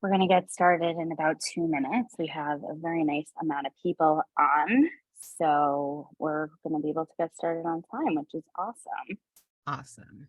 We're going to get started in about 2 minutes. We have a very nice amount of people on, so we're going to be able to get started on time, which is awesome. Awesome.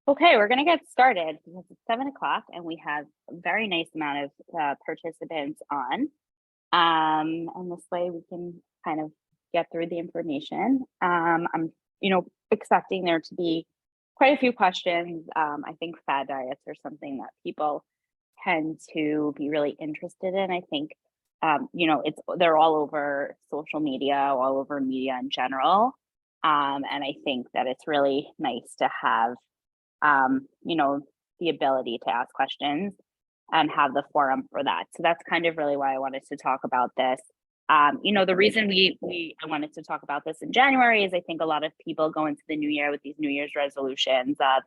Okay, we're going to get started because it's 7 o'clock and we have a very nice amount of participants on. And this way we can kind of get through the information. I'm, expecting there to be quite a few questions. I think fad diets are something that people tend to be really interested in. I think, they're all over social media, all over media in general. And I think that it's really nice to have the ability to ask questions and have the forum for that. So that's kind of really why I wanted to talk about this. The reason I wanted to talk about this in January is I think a lot of people go into the new year with these New Year's resolutions of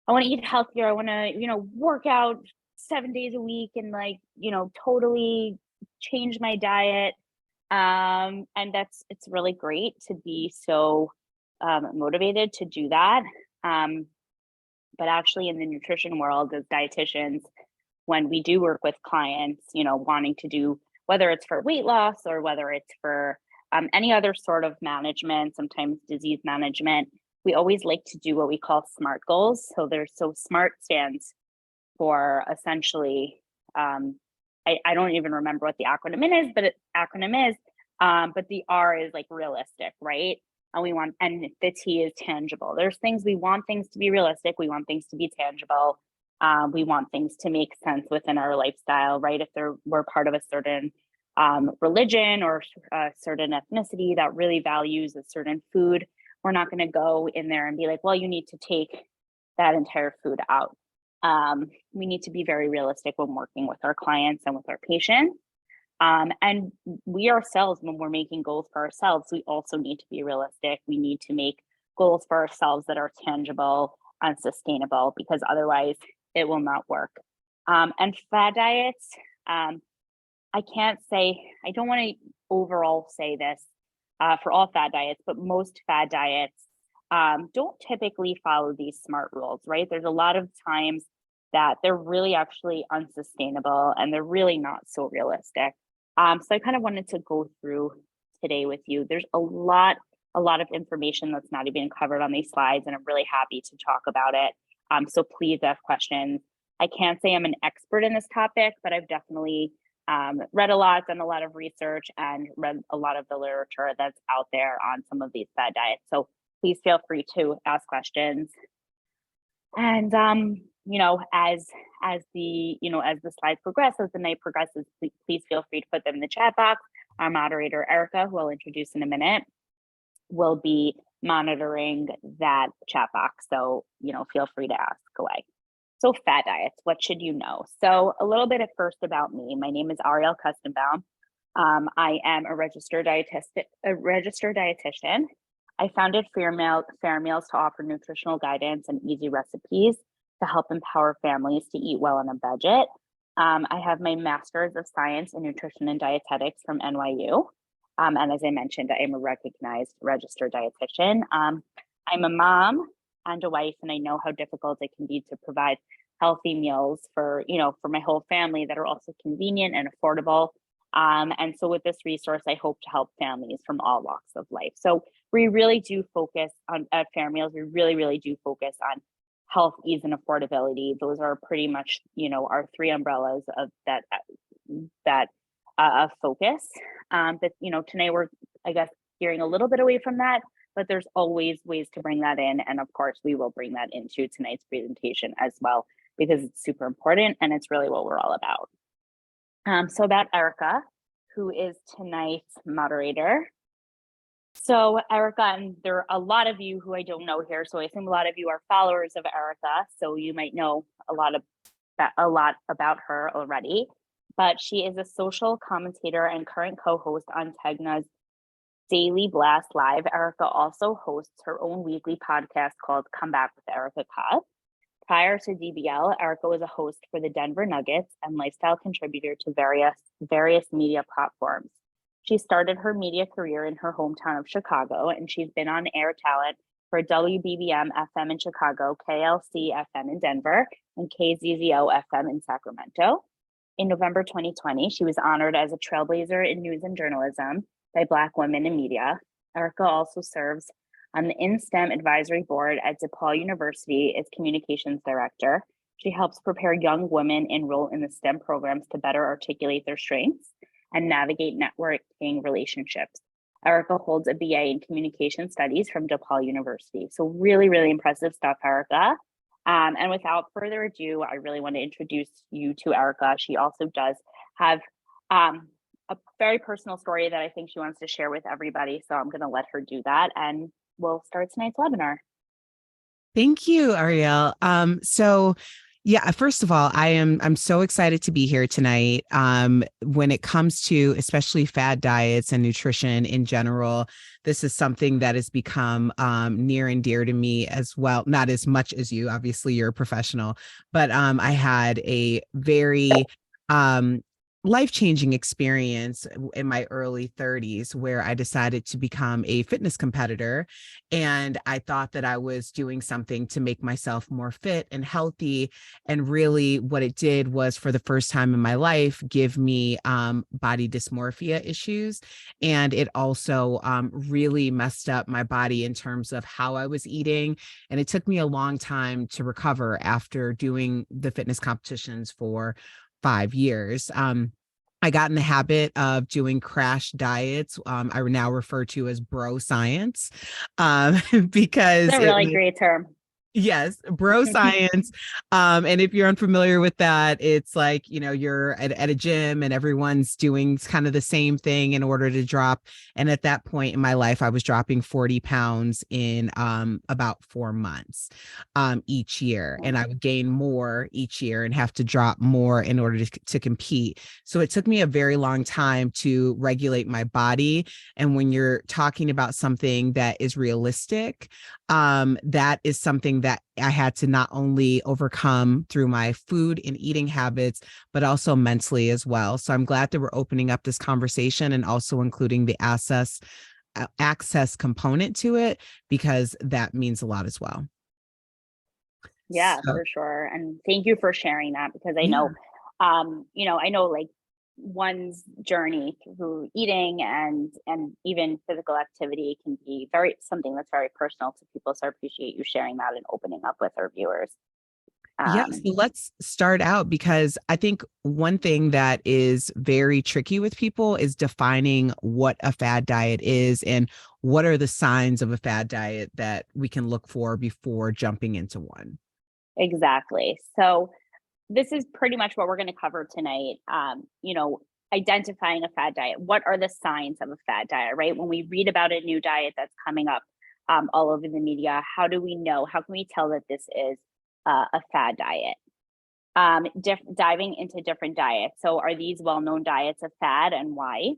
I want to eat healthier, I want to, work out 7 days a week and totally change my diet. And it's really great to be so motivated to do that. But actually in the nutrition world as dietitians, when we do work with clients, wanting to do, whether it's for weight loss or whether it's for any other sort of management, sometimes disease management, we always like to do what we call SMART goals. So SMART stands for essentially, I don't even remember what the acronym is, but the R is like realistic, right? And the T is tangible. There's things, we want things to be realistic. We want things to be tangible. We want things to make sense within our lifestyle, right? If we're part of a certain religion or a certain ethnicity that really values a certain food, we're not going to go in there and be like, well, you need to take that entire food out. We need to be very realistic when working with our clients and with our patients. And we ourselves, when we're making goals for ourselves, we also need to be realistic. We need to make goals for ourselves that are tangible and sustainable, because otherwise it will not work. And fad diets, I don't want to overall say this for all fad diets, but most fad diets don't typically follow these SMART rules, right? There's a lot of times that they're really actually unsustainable and they're really not so realistic. So I kind of wanted to go through today with you. There's a lot of information that's not even covered on these slides, and I'm really happy to talk about it. So please ask questions. I can't say I'm an expert in this topic, but I've definitely read a lot, done a lot of research, and read a lot of the literature that's out there on some of these fad diets. So please feel free to ask questions. And as the slides progress, as the night progresses, please feel free to put them in the chat box. Our moderator, Erica, who I'll introduce in a minute, will be monitoring that chat box. So, feel free to ask away. So fad diets, what should you know? So a little bit at first about me. My name is Ariel Kustenbaum. I am a registered dietitian. I founded Fair Meals to offer nutritional guidance and easy recipes to help empower families to eat well on a budget. I have my Master's of Science in Nutrition and Dietetics from NYU. And as I mentioned, I am a recognized registered dietitian. I'm a mom and a wife, and I know how difficult it can be to provide healthy meals for, for my whole family that are also convenient and affordable. And so with this resource, I hope to help families from all walks of life. So we really do focus on at Fair Meals, we really, really do focus on health, ease, and affordability. Those are pretty much, our three umbrellas of that focus. But tonight we're, I guess, gearing a little bit away from that, but there's always ways to bring that in. And of course, we will bring that into tonight's presentation as well, because it's super important and it's really what we're all about. So about Erica, who is tonight's moderator. So Erica, and there are a lot of you who I don't know here, so I assume a lot of you are followers of Erica, so you might know a lot about her already. But she is a social commentator and current co-host on Tegna's Daily Blast Live. Erica also hosts her own weekly podcast called Come Back with Erica Cobb. Prior to DBL, Erica was a host for the Denver Nuggets and lifestyle contributor to various media platforms. She started her media career in her hometown of Chicago, and she's been on air talent for WBBM FM in Chicago, KLC FM in Denver, and KZZO FM in Sacramento. In November 2020, she was honored as a trailblazer in news and journalism by Black women in media. Erica also serves on the InSTEM advisory board at DePaul University as communications director. She helps prepare young women enroll in the STEM programs to better articulate their strengths and navigate networking relationships. Erica holds a BA in communication studies from DePaul University. So really, really impressive stuff, Erica. And without further ado, I really want to introduce you to Erica. She also does have a very personal story that I think she wants to share with everybody. So I'm going to let her do that, and we'll start tonight's webinar. Thank you, Ariel. Yeah, first of all, I'm so excited to be here tonight. When it comes to especially fad diets and nutrition in general, this is something that has become near and dear to me as well. Not as much as you, obviously you're a professional, but I had a very life-changing experience in my early 30s where I decided to become a fitness competitor. And I thought that I was doing something to make myself more fit and healthy. And really what it did was, for the first time in my life, give me body dysmorphia issues. And it also really messed up my body in terms of how I was eating. And it took me a long time to recover after doing the fitness competitions for 5 years. I got in the habit of doing crash diets. I now refer to as bro science, because it's a really great term. Yes, bro science. And if you're unfamiliar with that, it's like, you're at a gym and everyone's doing kind of the same thing in order to drop. And at that point in my life, I was dropping 40 pounds in about 4 months each year. And I would gain more each year and have to drop more in order to compete. So it took me a very long time to regulate my body. And when you're talking about something that is realistic, that is something that I had to not only overcome through my food and eating habits, but also mentally as well. So I'm glad that we're opening up this conversation and also including the access component to it, because that means a lot as well. Yeah, for sure. And thank you for sharing that, because I know, I know like one's journey through eating and even physical activity can be something that's very personal to people. So I appreciate you sharing that and opening up with our viewers. Yes, so let's start out, because I think one thing that is very tricky with people is defining what a fad diet is and what are the signs of a fad diet that we can look for before jumping into one. Exactly. So this is pretty much what we're going to cover tonight. Identifying a fad diet. What are the signs of a fad diet, right? When we read about a new diet that's coming up all over the media, how do we know? How can we tell that this is a fad diet? Diving into different diets. So are these well-known diets a fad, and why?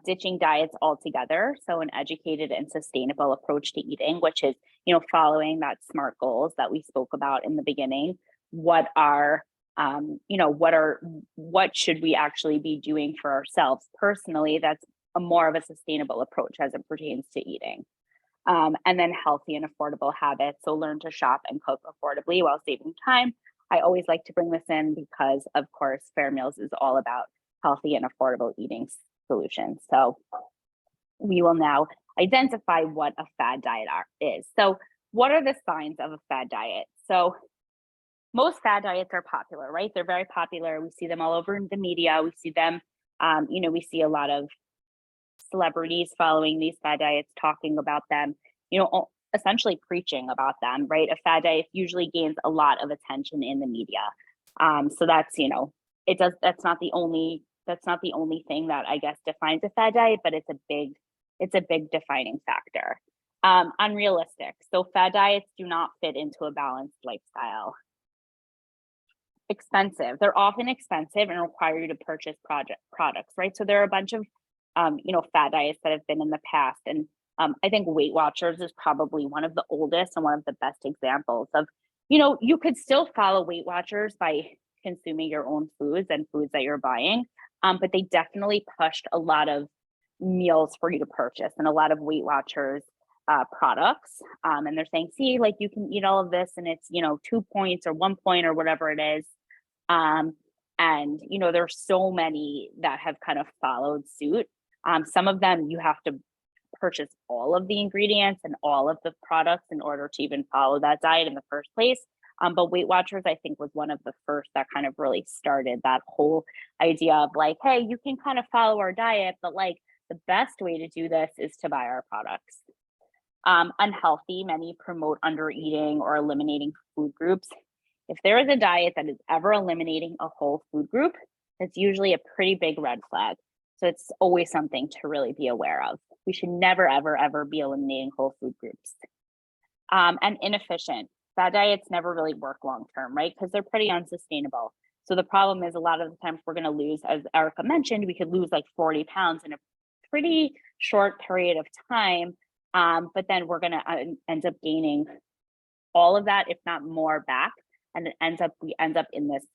Ditching diets altogether. So an educated and sustainable approach to eating, which is, following that SMART goals that we spoke about in the beginning. What should we actually be doing for ourselves personally that's a more of a sustainable approach as it pertains to eating. And then healthy and affordable habits. So learn to shop and cook affordably while saving time. I always like to bring this in because, of course, Fair Meals is all about healthy and affordable eating solutions. So we will now identify what a fad diet is. So what are the signs of a fad diet? So most fad diets are popular, right? They're very popular. We see them all over in the media. We see them, we see a lot of celebrities following these fad diets, talking about them, essentially preaching about them, right? A fad diet usually gains a lot of attention in the media. So that's, it does, that's not the only thing that I guess defines a fad diet, but it's a big defining factor. Unrealistic. So fad diets do not fit into a balanced lifestyle. Expensive. They're often expensive and require you to purchase products, right? So there are a bunch of fad diets that have been in the past. And I think Weight Watchers is probably one of the oldest and one of the best examples of, you could still follow Weight Watchers by consuming your own foods and foods that you're buying. But they definitely pushed a lot of meals for you to purchase and a lot of Weight Watchers products. And they're saying, see, like you can eat all of this and it's, 2 points or 1 point or whatever it is. And, there's so many that have kind of followed suit. Some of them you have to purchase all of the ingredients and all of the products in order to even follow that diet in the first place. But Weight Watchers, I think, was one of the first that kind of really started that whole idea of like, hey, you can kind of follow our diet, but like the best way to do this is to buy our products. Unhealthy, many promote under eating or eliminating food groups. If there is a diet that is ever eliminating a whole food group, it's usually a pretty big red flag. So it's always something to really be aware of. We should never, ever, ever be eliminating whole food groups. And inefficient. Fad diets never really work long term, right? Because they're pretty unsustainable. So the problem is a lot of the times we're going to lose, as Erica mentioned, we could lose like 40 pounds in a pretty short period of time. But then we're going to end up gaining all of that, if not more, back. And we end up in this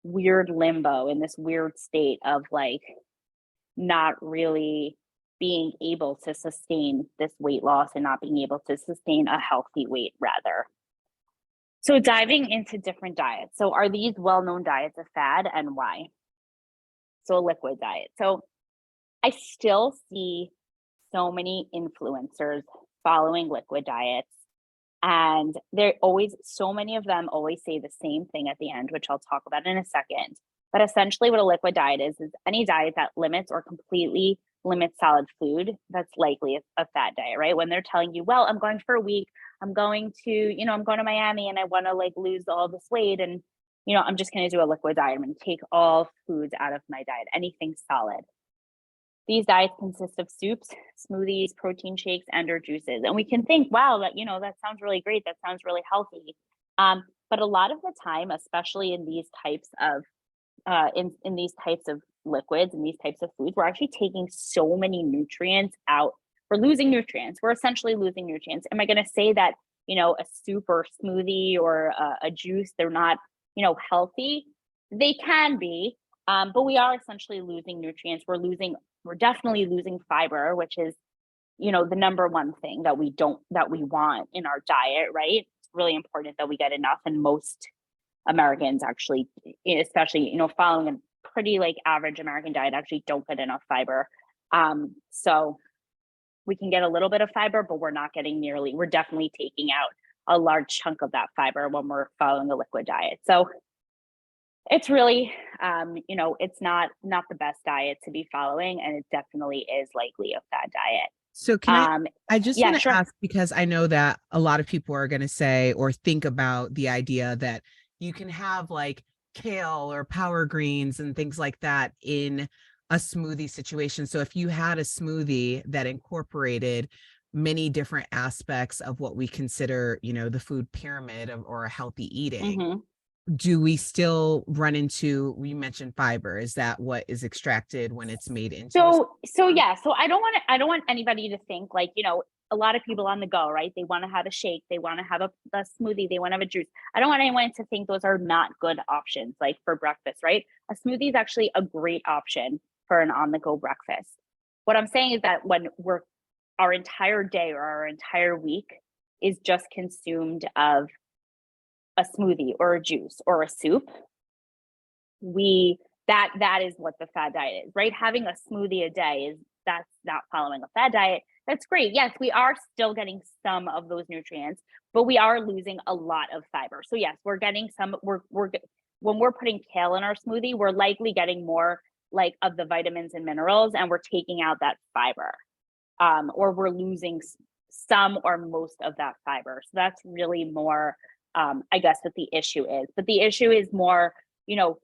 weird limbo, in this weird state of like not really being able to sustain this weight loss and not being able to sustain a healthy weight rather. So diving into different diets. So are these well-known diets a fad and why? So a liquid diet. So I still see so many influencers following liquid diets. And so many of them always say the same thing at the end, which I'll talk about in a second. But essentially what a liquid diet is any diet that limits or completely limits solid food, that's likely a fad diet, right? When they're telling you, well, I'm going for a week, I'm going to Miami and I want to like lose all this weight. And, I'm just going to do a liquid diet. I'm going to take all foods out of my diet, anything solid. These diets consist of soups, smoothies, protein shakes, and or juices. And we can think, wow, that sounds really great. That sounds really healthy. But a lot of the time, especially in these types of in these types of liquids and these types of foods, we're actually taking so many nutrients out. We're losing nutrients. We're essentially losing nutrients. Am I going to say that, a soup or smoothie or a juice, they're not, healthy? They can be, but we are essentially losing nutrients. We're definitely losing fiber, which is, the number one thing that we want in our diet, right? It's really important that we get enough. And most Americans actually, especially, following a pretty like average American diet, actually don't get enough fiber. So we can get a little bit of fiber, but we're definitely taking out a large chunk of that fiber when we're following a liquid diet. So it's really, it's not the best diet to be following, and it definitely is likely a fad diet. So I just yeah, want to sure. ask, because I know that a lot of people are going to say or think about the idea that you can have like kale or power greens and things like that in a smoothie situation. So if you had a smoothie that incorporated many different aspects of what we consider, the food pyramid or a healthy eating, Mm-hmm. do we still run into, you mentioned fiber, is that what is extracted when it's made into yeah, so I don't want anybody to think like, a lot of people on the go, right? They want to have a shake, they want to have a smoothie, they want to have a juice. I don't want anyone to think those are not good options, like for breakfast, right? A smoothie is actually a great option for an on-the-go breakfast. what I'm saying is that when our entire day or our entire week is just consumed of a smoothie or a juice or a soup, we that is what the fad diet is, right? Having a smoothie a day is that's not following a fad diet. That's great. Yes, we are still getting some of those nutrients, but we are losing a lot of fiber. So yes, we're getting some. We're when we're putting kale in our smoothie, we're likely getting more like of the vitamins and minerals, and we're taking out that fiber, or we're losing some or most of that fiber. So that's really more, I guess, what the issue is. But the issue is more, you know,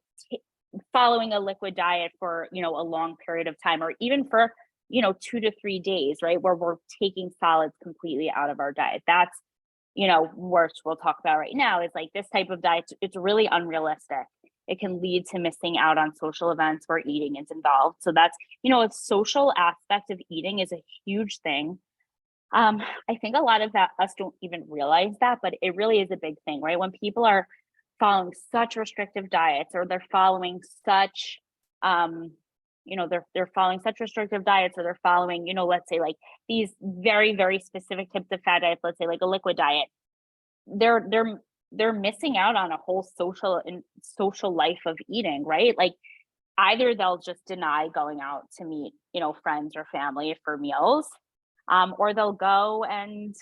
following a liquid diet for, you know, a long period of time, or even for, you know, 2 to 3 days, right, where we're taking solids completely out of our diet. That's, you know, which we'll talk about right now, is like this type of diet, it's really unrealistic. It can lead to missing out on social events where eating is involved. So that's, you know, a social aspect of eating is a huge thing. I think a lot of that us don't even realize that, but it really is a big thing, right? When people are following such restrictive diets, or they're following such, you know, they're following such restrictive diets, or they're following, you know, let's say like these very, very specific types of fad diets, let's say like a liquid diet, they're missing out on a whole social life of eating, right? Like either they'll just deny going out to meet, you know, friends or family for meals, or they'll go and,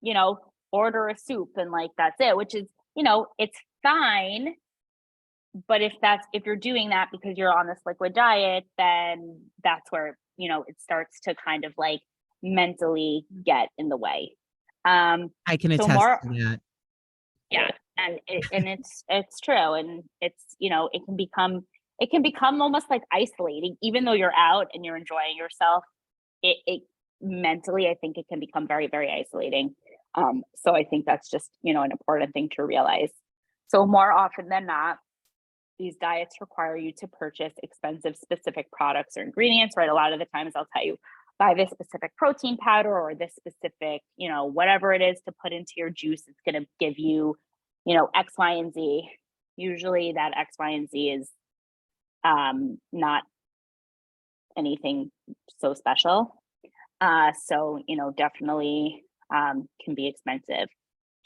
you know, order a soup and like that's it, which is, you know, it's fine. But if you're doing that because you're on this liquid diet, then that's where, you know, it starts to kind of like mentally get in the way. I can So attest more, to that. yeah, and it's true, and it's, you know, it can become almost like isolating, even though you're out and you're enjoying yourself. It mentally, I think it can become very, very isolating. So I think that's just, you know, an important thing to realize. So more often than not, these diets require you to purchase expensive specific products or ingredients, right? A lot of the times I'll tell you, buy this specific protein powder or this specific, you know, whatever it is to put into your juice. It's going to give you, you know, X, Y, and Z. Usually that X, Y, and Z is not anything so special. So, you know, definitely can be expensive.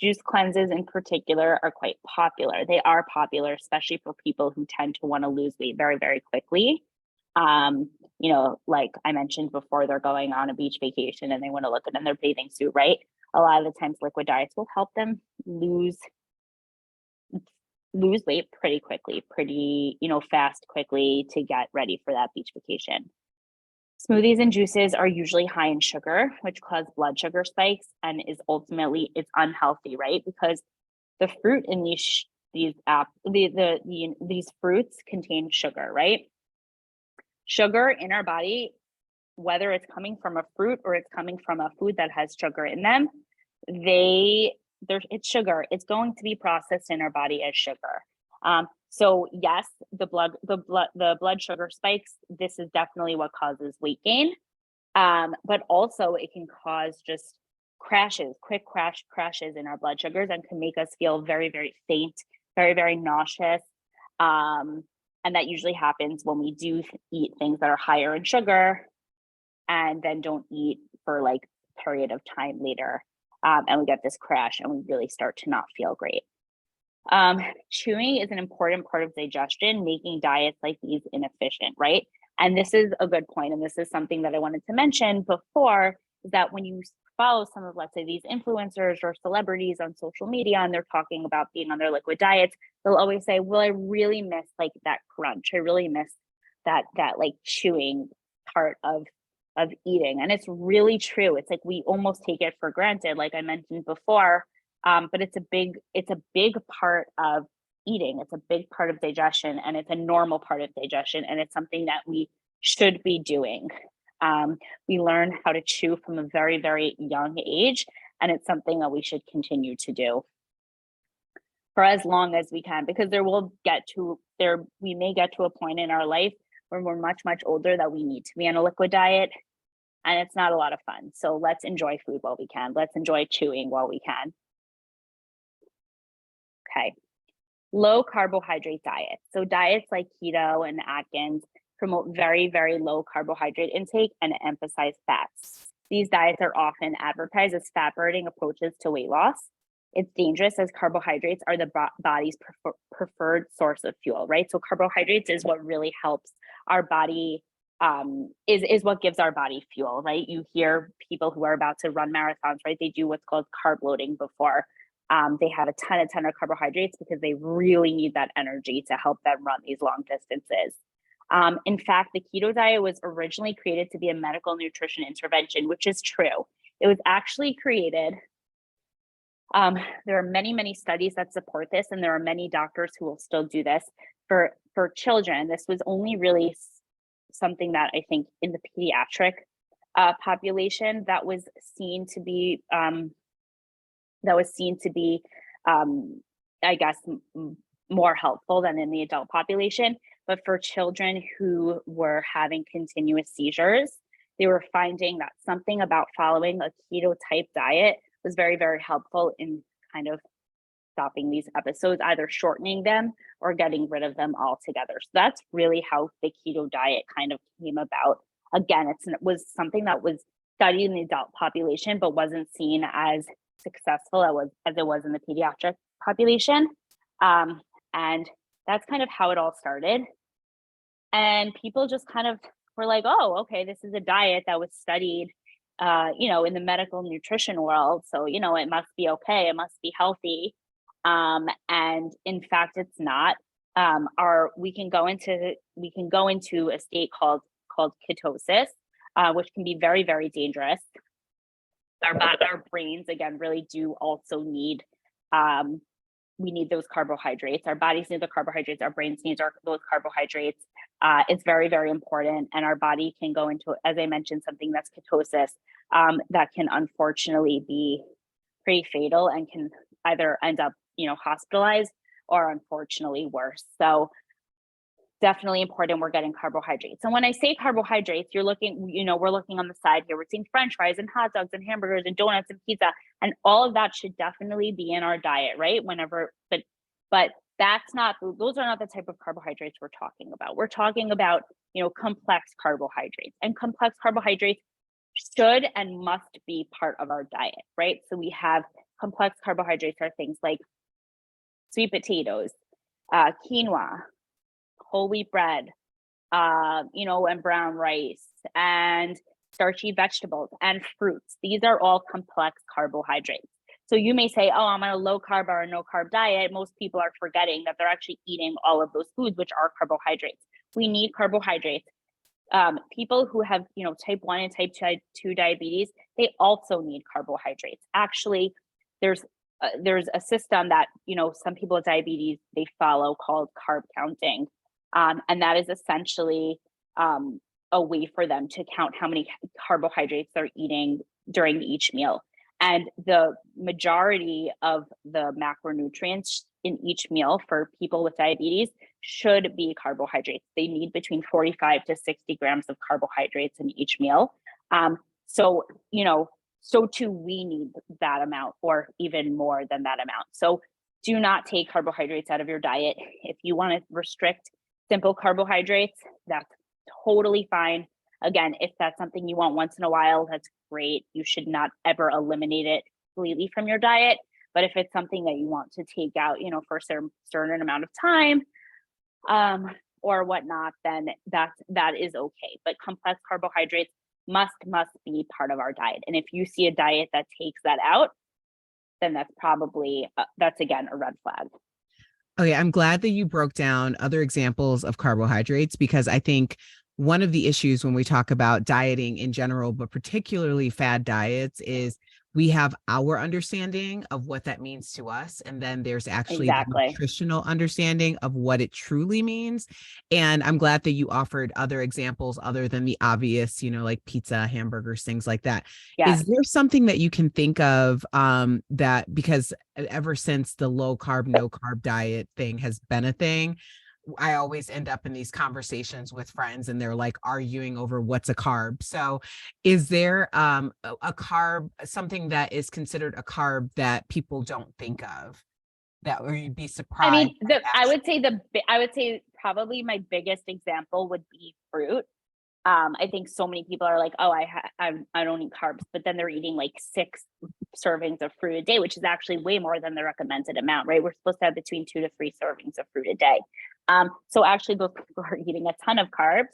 Juice cleanses in particular are quite popular. They are popular, especially for people who tend to want to lose weight very, very quickly. You know, like I mentioned before, they're going on a beach vacation and they want to look good in their bathing suit, right? A lot of the times liquid diets will help them lose weight pretty quickly, pretty, you know, fast, quickly to get ready for that beach vacation. Smoothies and juices are usually high in sugar, which cause blood sugar spikes and is ultimately it's unhealthy, right? Because the fruit in these fruits contain sugar, right? Sugar in our body, whether it's coming from a fruit or it's coming from a food that has sugar in them, it's sugar. It's going to be processed in our body as sugar. So yes, the blood sugar spikes. This is definitely what causes weight gain. But also it can cause just quick crashes in our blood sugars, and can make us feel very, very faint, very, very nauseous. And that usually happens when we do eat things that are higher in sugar and then don't eat for like a period of time later. And we get this crash and we really start to not feel great. Chewing is an important part of digestion, making diets like these inefficient, right? And this is a good point, and this is something that I wanted to mention before, is that when you follow some of, let's say, these influencers or celebrities on social media, and they're talking about being on their liquid diets, they'll always say, well, I really miss like that crunch. I really miss that like chewing part of eating. And it's really true. It's like we almost take it for granted, like I mentioned before. But it's a big part of eating. It's a big part of digestion, and it's a normal part of digestion, and it's something that we should be doing. We learn how to chew from a very, very young age, and it's something that we should continue to do for as long as we can, because we may get to a point in our life where we're much, much older that we need to be on a liquid diet, and it's not a lot of fun. So let's enjoy food while we can. Let's enjoy chewing while we can. Okay. Low carbohydrate diet. So diets like keto and Atkins promote very, very low carbohydrate intake and emphasize fats. These diets are often advertised as fat burning approaches to weight loss. It's dangerous as carbohydrates are the body's preferred source of fuel, right? So carbohydrates is what really helps our body, is what gives our body fuel, right? You hear people who are about to run marathons, right? They do what's called carb loading before. They have a ton of carbohydrates because they really need that energy to help them run these long distances. In fact, the keto diet was originally created to be a medical nutrition intervention, which is true. It was actually created. There are many studies that support this, and there are many doctors who will still do this for children. This was only really something that I think in the pediatric population that was seen to be I guess, more helpful than in the adult population. But for children who were having continuous seizures, they were finding that something about following a keto type diet was very, very helpful in kind of stopping these episodes, either shortening them or getting rid of them altogether. So that's really how the keto diet kind of came about. Again, it was something that was studied in the adult population, but wasn't seen as successful as it was in the pediatric population. And that's kind of how it all started. And people just kind of were like, oh, okay, this is a diet that was studied, in the medical nutrition world. So, it must be okay. It must be healthy. And in fact, it's not. We can go into a state called ketosis, which can be very, very dangerous. Our brains, again, really do also need, we need those carbohydrates. Our bodies need the carbohydrates. Our brains need those carbohydrates. It's very, very important. And our body can go into, as I mentioned, something that's ketosis, that can unfortunately be pretty fatal and can either end up, hospitalized or unfortunately worse. So definitely important we're getting carbohydrates. And when I say carbohydrates, we're looking on the side here. We're seeing French fries and hot dogs and hamburgers and donuts and pizza. And all of that should definitely be in our diet, right? But those are not the type of carbohydrates we're talking about. We're talking about, complex carbohydrates. And complex carbohydrates should and must be part of our diet, right? So we have complex carbohydrates are things like sweet potatoes, quinoa, whole wheat bread, and brown rice, and starchy vegetables and fruits. These are all complex carbohydrates. So you may say, oh, I'm on a low carb or a no carb diet. Most people are forgetting that they're actually eating all of those foods, which are carbohydrates. We need carbohydrates. People who have, type 1 and type 2 diabetes, they also need carbohydrates. Actually, there's a system that, some people with diabetes, they follow called carb counting. And that is essentially a way for them to count how many carbohydrates they're eating during each meal. And the majority of the macronutrients in each meal for people with diabetes should be carbohydrates. They need between 45 to 60 grams of carbohydrates in each meal. So too, we need that amount or even more than that amount. So do not take carbohydrates out of your diet. If you want to restrict simple carbohydrates, that's totally fine. Again, if that's something you want once in a while, that's great. You should not ever eliminate it completely from your diet. But if it's something that you want to take out, for a certain amount of time, or whatnot, then that is okay. But complex carbohydrates must be part of our diet. And if you see a diet that takes that out, then that's probably, that's again, a red flag. Okay, I'm glad that you broke down other examples of carbohydrates, because I think one of the issues when we talk about dieting in general, but particularly fad diets, is we have our understanding of what that means to us. And then there's actually the Exactly. nutritional understanding of what it truly means. And I'm glad that you offered other examples other than the obvious, like pizza, hamburgers, things like that. Yes. Is there something that you can think of that, because ever since the low carb, no carb diet thing has been a thing, I always end up in these conversations with friends and they're like arguing over what's a carb. So is there a carb, something that is considered a carb that people don't think of? that, or you'd be I surprised mean, by that? I would say probably my biggest example would be fruit. I think so many people are like, oh, I don't eat carbs, but then they're eating like 6 servings of fruit a day, which is actually way more than the recommended amount, right? We're supposed to have between 2 to 3 servings of fruit a day. So actually, those people are eating a ton of carbs.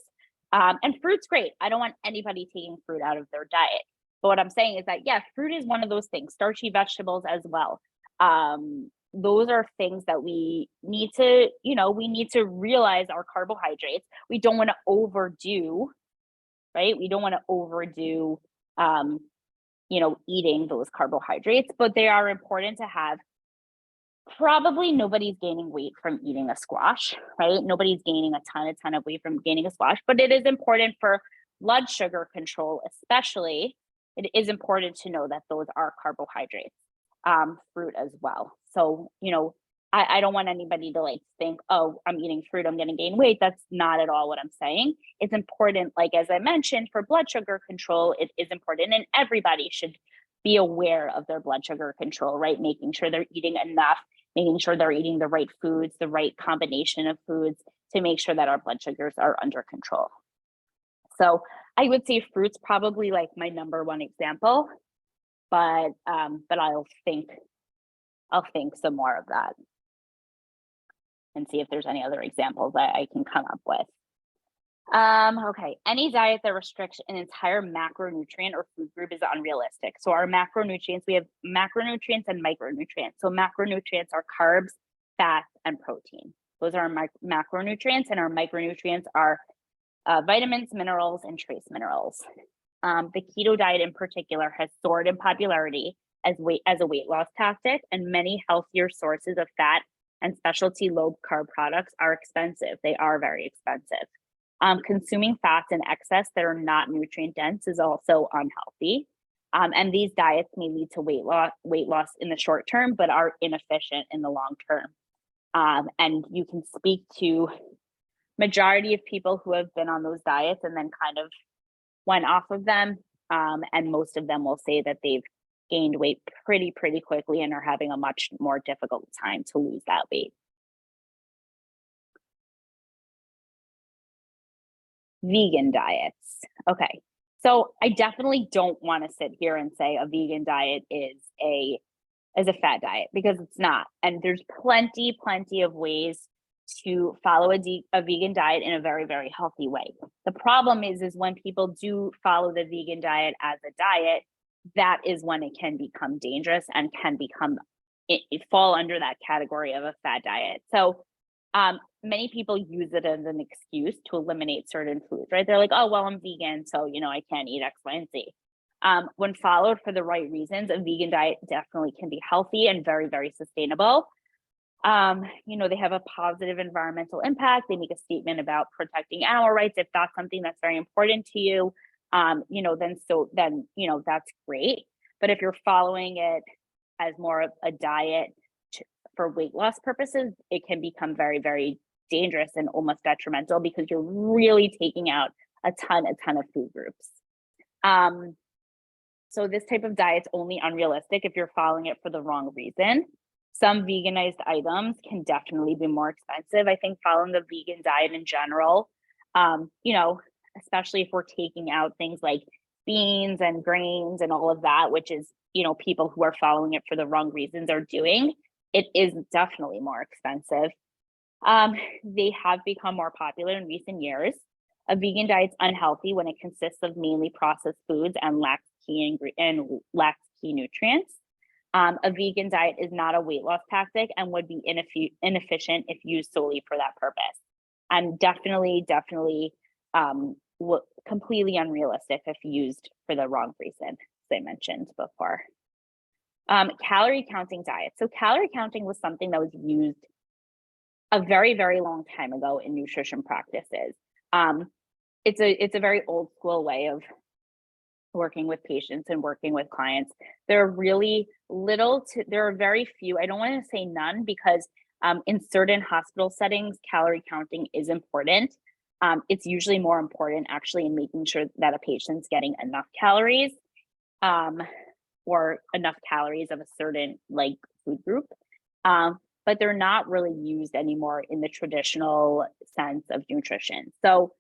And fruit's great. I don't want anybody taking fruit out of their diet. But what I'm saying is that, yeah, fruit is one of those things, starchy vegetables as well. Those are things that we need to, we need to realize our carbohydrates. We don't want to overdo, right? We don't want to overdo, um, eating those carbohydrates, but they are important to have. Probably nobody's gaining weight from eating a squash, right? Nobody's gaining a ton of weight from gaining a squash, but it is important for blood sugar control, especially. It is important to know that those are carbohydrates, fruit as well. So, I don't want anybody to like think, oh, I'm eating fruit, I'm going to gain weight. That's not at all what I'm saying. It's important, like as I mentioned, for blood sugar control, it is important, and everybody should be aware of their blood sugar control, right? Making sure they're eating enough, making sure they're eating the right foods, the right combination of foods to make sure that our blood sugars are under control. So I would say fruit's probably like my number one example, but I'll think some more of that and see if there's any other examples that I can come up with. Okay. Any diet that restricts an entire macronutrient or food group is unrealistic. So our macronutrients, we have macronutrients and micronutrients. So macronutrients are carbs, fats, and protein. Those are our macronutrients, and our micronutrients are vitamins, minerals, and trace minerals. The keto diet in particular has soared in popularity as a weight loss tactic, and many healthier sources of fat and specialty low carb products are expensive. They are very expensive. Consuming fats in excess that are not nutrient dense is also unhealthy. And these diets may lead to weight loss in the short term, but are inefficient in the long term. And you can speak to majority of people who have been on those diets and then kind of went off of them. And most of them will say that they've gained weight pretty quickly and are having a much more difficult time to lose that weight. Vegan diets. Okay. So I definitely don't want to sit here and say a vegan diet is a fad diet, because it's not. And there's plenty of ways to follow a vegan diet in a very healthy way. The problem is when people do follow the vegan diet as a diet, that is when it can become dangerous and can fall under that category of a fad diet. So many people use it as an excuse to eliminate certain foods, right? They're like, oh, well, I'm vegan, so, I can't eat X, Y, and Z. When followed for the right reasons, a vegan diet definitely can be healthy and very sustainable. They have a positive environmental impact. They make a statement about protecting animal rights. If that's something that's very important to you, then that's great. But if you're following it as more of a diet for weight loss purposes, it can become very dangerous and almost detrimental, because you're really taking out a ton of food groups. So this type of diet's only unrealistic if you're following it for the wrong reason. Some veganized items can definitely be more expensive. I think following the vegan diet in general, especially if we're taking out things like beans and grains and all of that, which is, people who are following it for the wrong reasons are doing, it is definitely more expensive. They have become more popular in recent years. A vegan diet's unhealthy when it consists of mainly processed foods and lacks key nutrients. A vegan diet is not a weight loss tactic and would be inefficient if used solely for that purpose. And definitely completely unrealistic if used for the wrong reason, as I mentioned before. Calorie counting diet. So calorie counting was something that was used a very long time ago in nutrition practices. It's a very old school way of working with patients and working with clients. There are very few, I don't want to say none, because in certain hospital settings, calorie counting is important. It's usually more important actually in making sure that a patient's getting enough calories, or enough calories of a certain food group. but they're not really used anymore in the traditional sense of nutrition. So,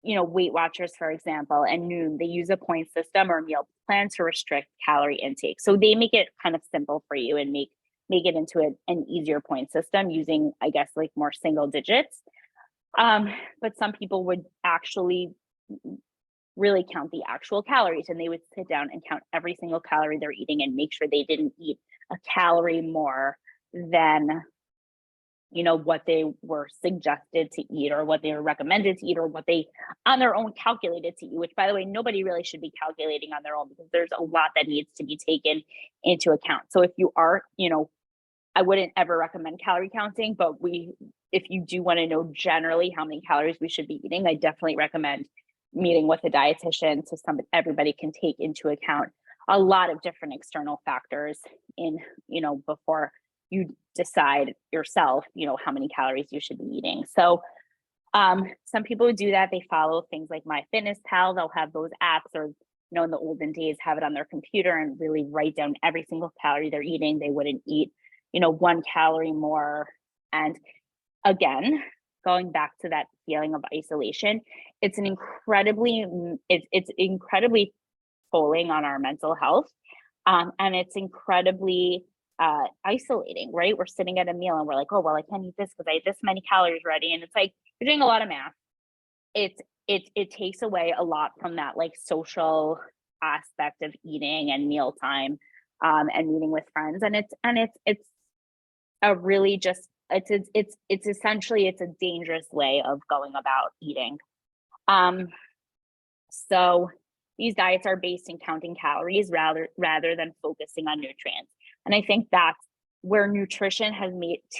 Weight Watchers, for example, and Noom, they use a point system or meal plan to restrict calorie intake. So they make it kind of simple for you and make it into an easier point system using, I guess, like more single digits. But some people would actually really count the actual calories, and they would sit down and count every single calorie they're eating and make sure they didn't eat a calorie more than what they were suggested to eat or what they were recommended to eat or what they on their own calculated to eat, which, by the way, nobody really should be calculating on their own because there's a lot that needs to be taken into account. So if you are, I wouldn't ever recommend calorie counting, but if you do want to know generally how many calories we should be eating, I definitely recommend meeting with a dietitian so everybody can take into account a lot of different external factors before you decide yourself, how many calories you should be eating. So some people would do that. They follow things like MyFitnessPal. They'll have those apps, or in the olden days, have it on their computer and really write down every single calorie they're eating. They wouldn't eat, 1 calorie more. And again, going back to that feeling of isolation, it's incredibly tolling on our mental health. And it's incredibly isolating, right? We're sitting at a meal and we're like, oh, well, I can't eat this because I have this many calories ready. And it's like, you're doing a lot of math. It takes away a lot from that like social aspect of eating and mealtime, and meeting with friends. And it's a really just, it's essentially, it's a dangerous way of going about eating. So these diets are based in counting calories rather than focusing on nutrients. And I think that's where nutrition has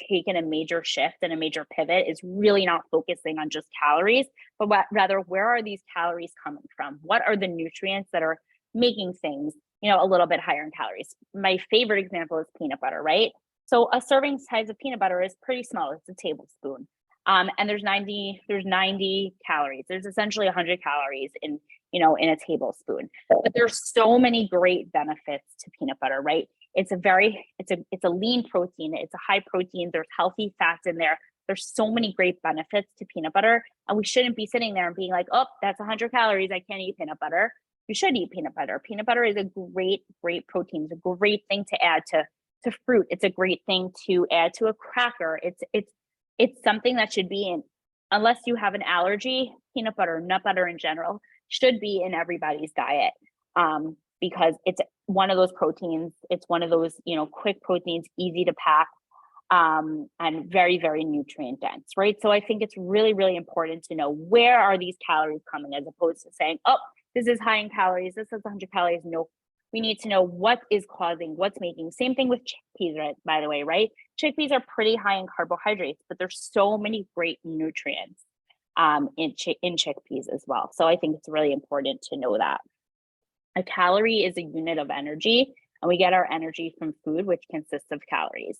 taken a major shift and a major pivot, is really not focusing on just calories, but rather, where are these calories coming from? What are the nutrients that are making things, a little bit higher in calories? My favorite example is peanut butter, right? So a serving size of peanut butter is pretty small. It's a tablespoon. And there's 90 calories. There's essentially 100 calories in a tablespoon. But there's so many great benefits to peanut butter, right? It's a lean protein. It's a high protein. There's healthy fats in there. There's so many great benefits to peanut butter, and we shouldn't be sitting there and being like, oh, that's 100 calories. I can't eat peanut butter. You should eat peanut butter. Peanut butter is a great protein. It's a great thing to add to fruit. It's a great thing to add to a cracker. It's something that should be in, unless you have an allergy, peanut butter, nut butter in general should be in everybody's diet, because it's one of those proteins. It's one of those, quick proteins, easy to pack, and very, very nutrient dense, right? So I think it's really, really important to know, where are these calories coming, as opposed to saying, oh, this is high in calories, this is 100 calories. No, we need to know what's making. Same thing with chickpeas, right? By the way, right? Chickpeas are pretty high in carbohydrates, but there's so many great nutrients in chickpeas as well. So I think it's really important to know that a calorie is a unit of energy, and we get our energy from food, which consists of calories.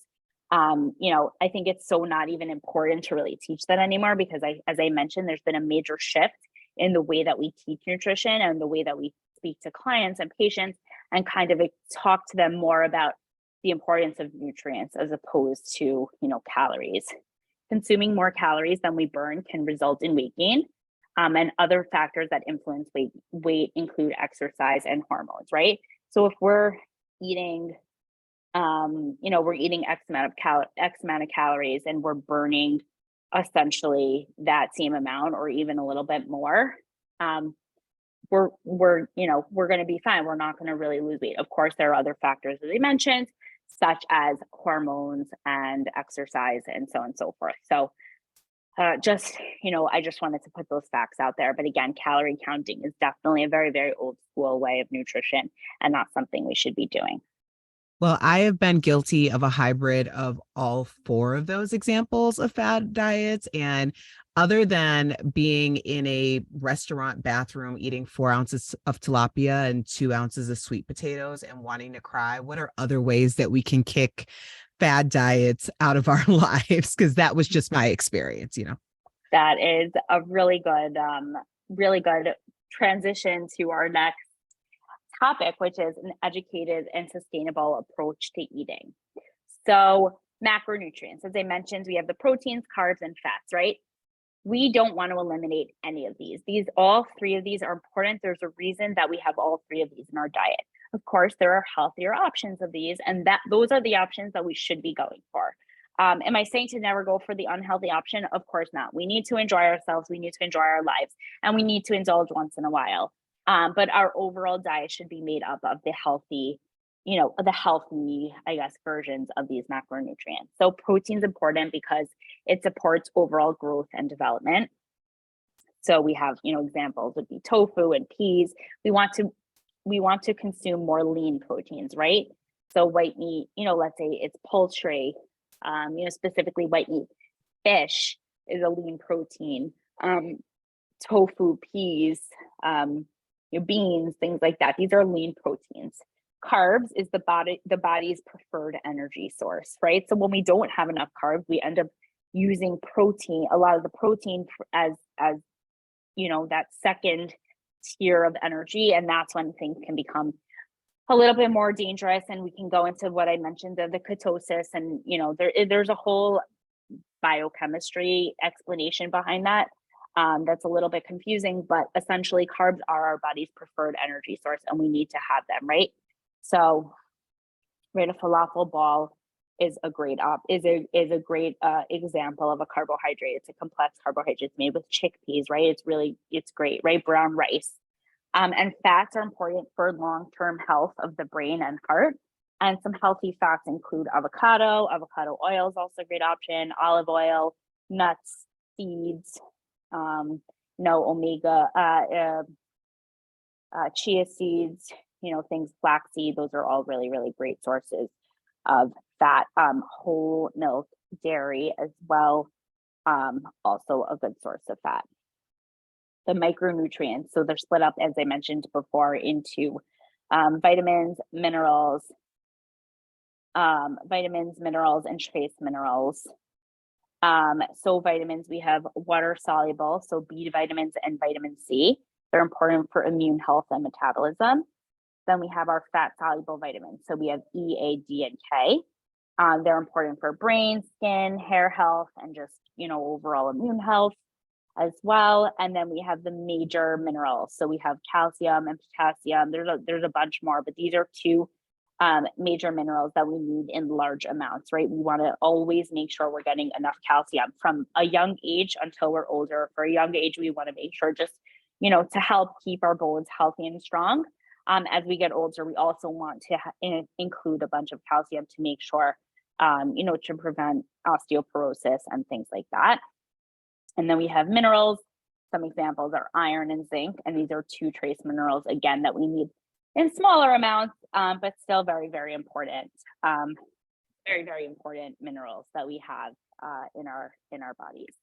I think it's so not even important to really teach that anymore, because as I mentioned, there's been a major shift in the way that we teach nutrition and the way that we speak to clients and patients, and kind of talk to them more about the importance of nutrients as opposed to, calories. Consuming more calories than we burn can result in weight gain. And other factors that influence weight include exercise and hormones, right? So if we're eating, we're eating X amount of calories, and we're burning essentially that same amount or even a little bit more, we're going to be fine. We're not going to really lose weight. Of course, there are other factors, as I mentioned, such as hormones and exercise and so on and so forth. So I just wanted to put those facts out there. But again, calorie counting is definitely a very, very old school way of nutrition, and not something we should be doing. Well, I have been guilty of a hybrid of all 4 of those examples of fad diets. And other than being in a restaurant bathroom eating 4 ounces of tilapia and 2 ounces of sweet potatoes and wanting to cry, what are other ways that we can kick fad diets out of our lives? Because that was just my experience. That is a really good transition to our next topic, which is an educated and sustainable approach to eating. So macronutrients, as I mentioned, we have the proteins, carbs, and fats, right? We don't want to eliminate any of these. All three of these are important. There's a reason that we have all three of these in our diet. Of course, there are healthier options of these, and those are the options that we should be going for. Am I saying to never go for the unhealthy option? Of course not. We need to enjoy ourselves. We need to enjoy our lives, and we need to indulge once in a while. But our overall diet should be made up of the healthy, I guess, versions of these macronutrients. So protein's important because it supports overall growth and development. So we have, examples would be tofu and peas. We want to consume more lean proteins, right? So white meat, let's say it's poultry, specifically white meat. Fish is a lean protein. Tofu, peas, beans, things like that. These are lean proteins. Carbs is the body's preferred energy source, right? So when we don't have enough carbs, we end up using protein, a lot of the protein as that second tier of energy, and that's when things can become a little bit more dangerous, and we can go into what I mentioned of the ketosis, and there's a whole biochemistry explanation behind that. That's a little bit confusing, but essentially carbs are our body's preferred energy source, and we need to have them, right? So, right, a falafel ball is a great example of a carbohydrate. It's a complex carbohydrate. It's made with chickpeas, right? It's great, right? Brown rice. And fats are important for long-term health of the brain and heart. And some healthy fats include avocado. Avocado oil is also a great option. Olive oil, nuts, seeds, omega, chia seeds, things, flaxseed. Those are all really, really great sources of fat. Whole milk, dairy as well, also a good source of fat. The micronutrients, so they're split up, as I mentioned before, into vitamins, minerals, and trace minerals. So vitamins, we have water soluble, so B vitamins and vitamin C. They're important for immune health and metabolism. Then we have our fat soluble vitamins. So we have E, A, D, and K. They're important for brain, skin, hair health, and just, overall immune health as well. And then we have the major minerals. So we have calcium and potassium. There's a bunch more, but these are two major minerals that we need in large amounts, right? We want to always make sure we're getting enough calcium from a young age until we're older. For a young age, we want to make sure just, to help keep our bones healthy and strong. As we get older, we also want to include a bunch of calcium to make sure, to prevent osteoporosis and things like that. And then we have minerals. Some examples are iron and zinc, and these are two trace minerals, again, that we need in smaller amounts, but still very, very important. Very, very important minerals that we have in our bodies.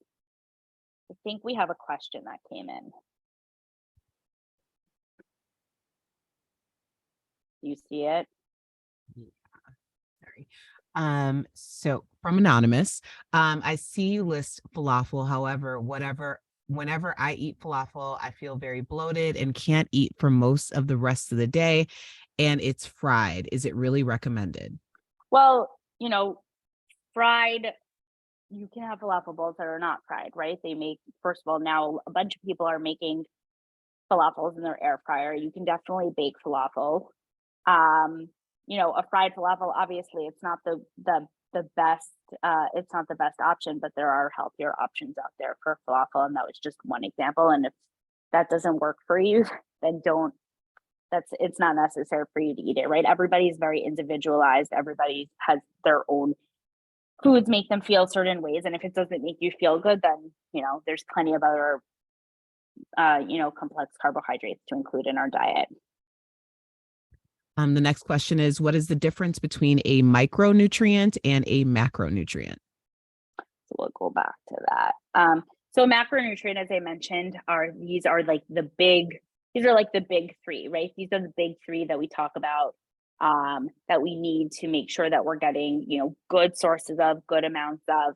I think we have a question that came in. Do you see it? Yeah, sorry. So from Anonymous, I see you list falafel. However, whenever I eat falafel, I feel very bloated and can't eat for most of the rest of the day. And it's fried. Is it really recommended? Well, fried, you can have falafel bowls that are not fried, right? First of all, now a bunch of people are making falafels in their air fryer. You can definitely bake falafel. A fried falafel, obviously it's not the best, it's not the best option, but there are healthier options out there for falafel. And that was just one example. And if that doesn't work for you, then it's not necessary for you to eat it, right? Everybody's very individualized. Everybody has their own foods make them feel certain ways. And if it doesn't make you feel good, then, there's plenty of other, complex carbohydrates to include in our diet. The next question is, what is the difference between a micronutrient and a macronutrient? So we'll go back to that. So macronutrient, as I mentioned, these are like the big three, right? These are the big three that we talk about, that we need to make sure that we're getting, good sources of, good amounts of,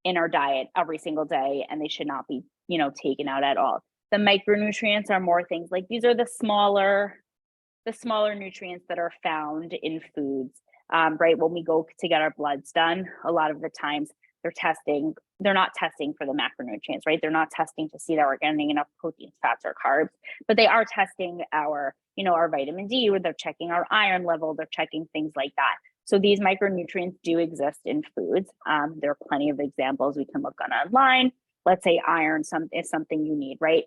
in our diet every single day, and they should not be, taken out at all. The micronutrients are more things like these are the smaller nutrients that are found in foods right? When we go to get our bloods done, a lot of the times they're not testing for the macronutrients, right? They're not testing to see that we're getting enough proteins, fats, or carbs, but they are testing our, our vitamin D, or they're checking our iron level, they're checking things like that. So these micronutrients do exist in foods. There are plenty of examples we can look on online. Let's say iron is something you need, right?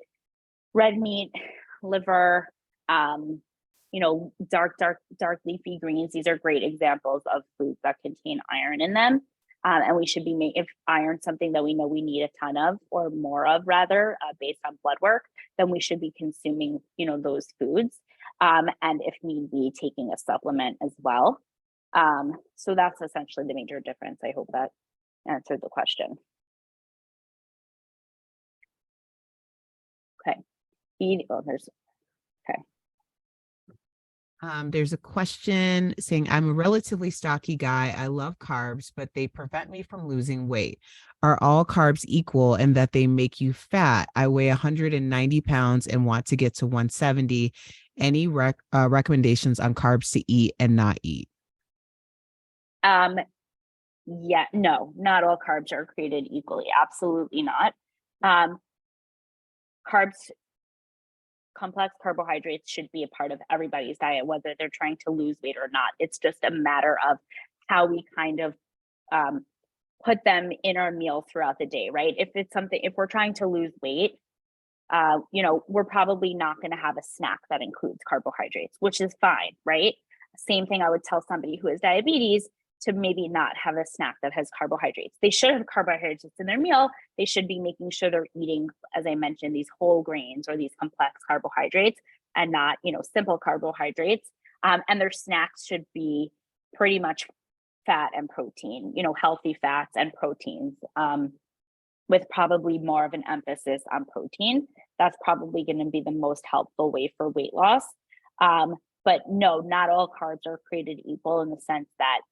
Red meat, liver, dark leafy greens. These are great examples of foods that contain iron in them. And we should be if iron something that we know we need a ton of, or more of rather, based on blood work, then we should be consuming, those foods. And if need be, taking a supplement as well. So that's essentially the major difference. I hope that answered the question. Okay. There's a question saying, I'm a relatively stocky guy. I love carbs, but they prevent me from losing weight. Are all carbs equal in that they make you fat? I weigh 190 pounds and want to get to 170. Any recommendations on carbs to eat and not eat? Yeah, no, not all carbs are created equally. Absolutely not. Carbs, complex carbohydrates should be a part of everybody's diet, whether they're trying to lose weight or not. It's just a matter of how we kind of put them in our meal throughout the day, right? If we're trying to lose weight, we're probably not going to have a snack that includes carbohydrates, which is fine, right? Same thing I would tell somebody who has diabetes to maybe not have a snack that has carbohydrates. They should have carbohydrates in their meal. They should be making sure they're eating, as I mentioned, these whole grains or these complex carbohydrates and not, simple carbohydrates. And their snacks should be pretty much fat and protein, healthy fats and proteins, with probably more of an emphasis on protein. That's probably going to be the most helpful way for weight loss. But no, not all carbs are created equal in the sense that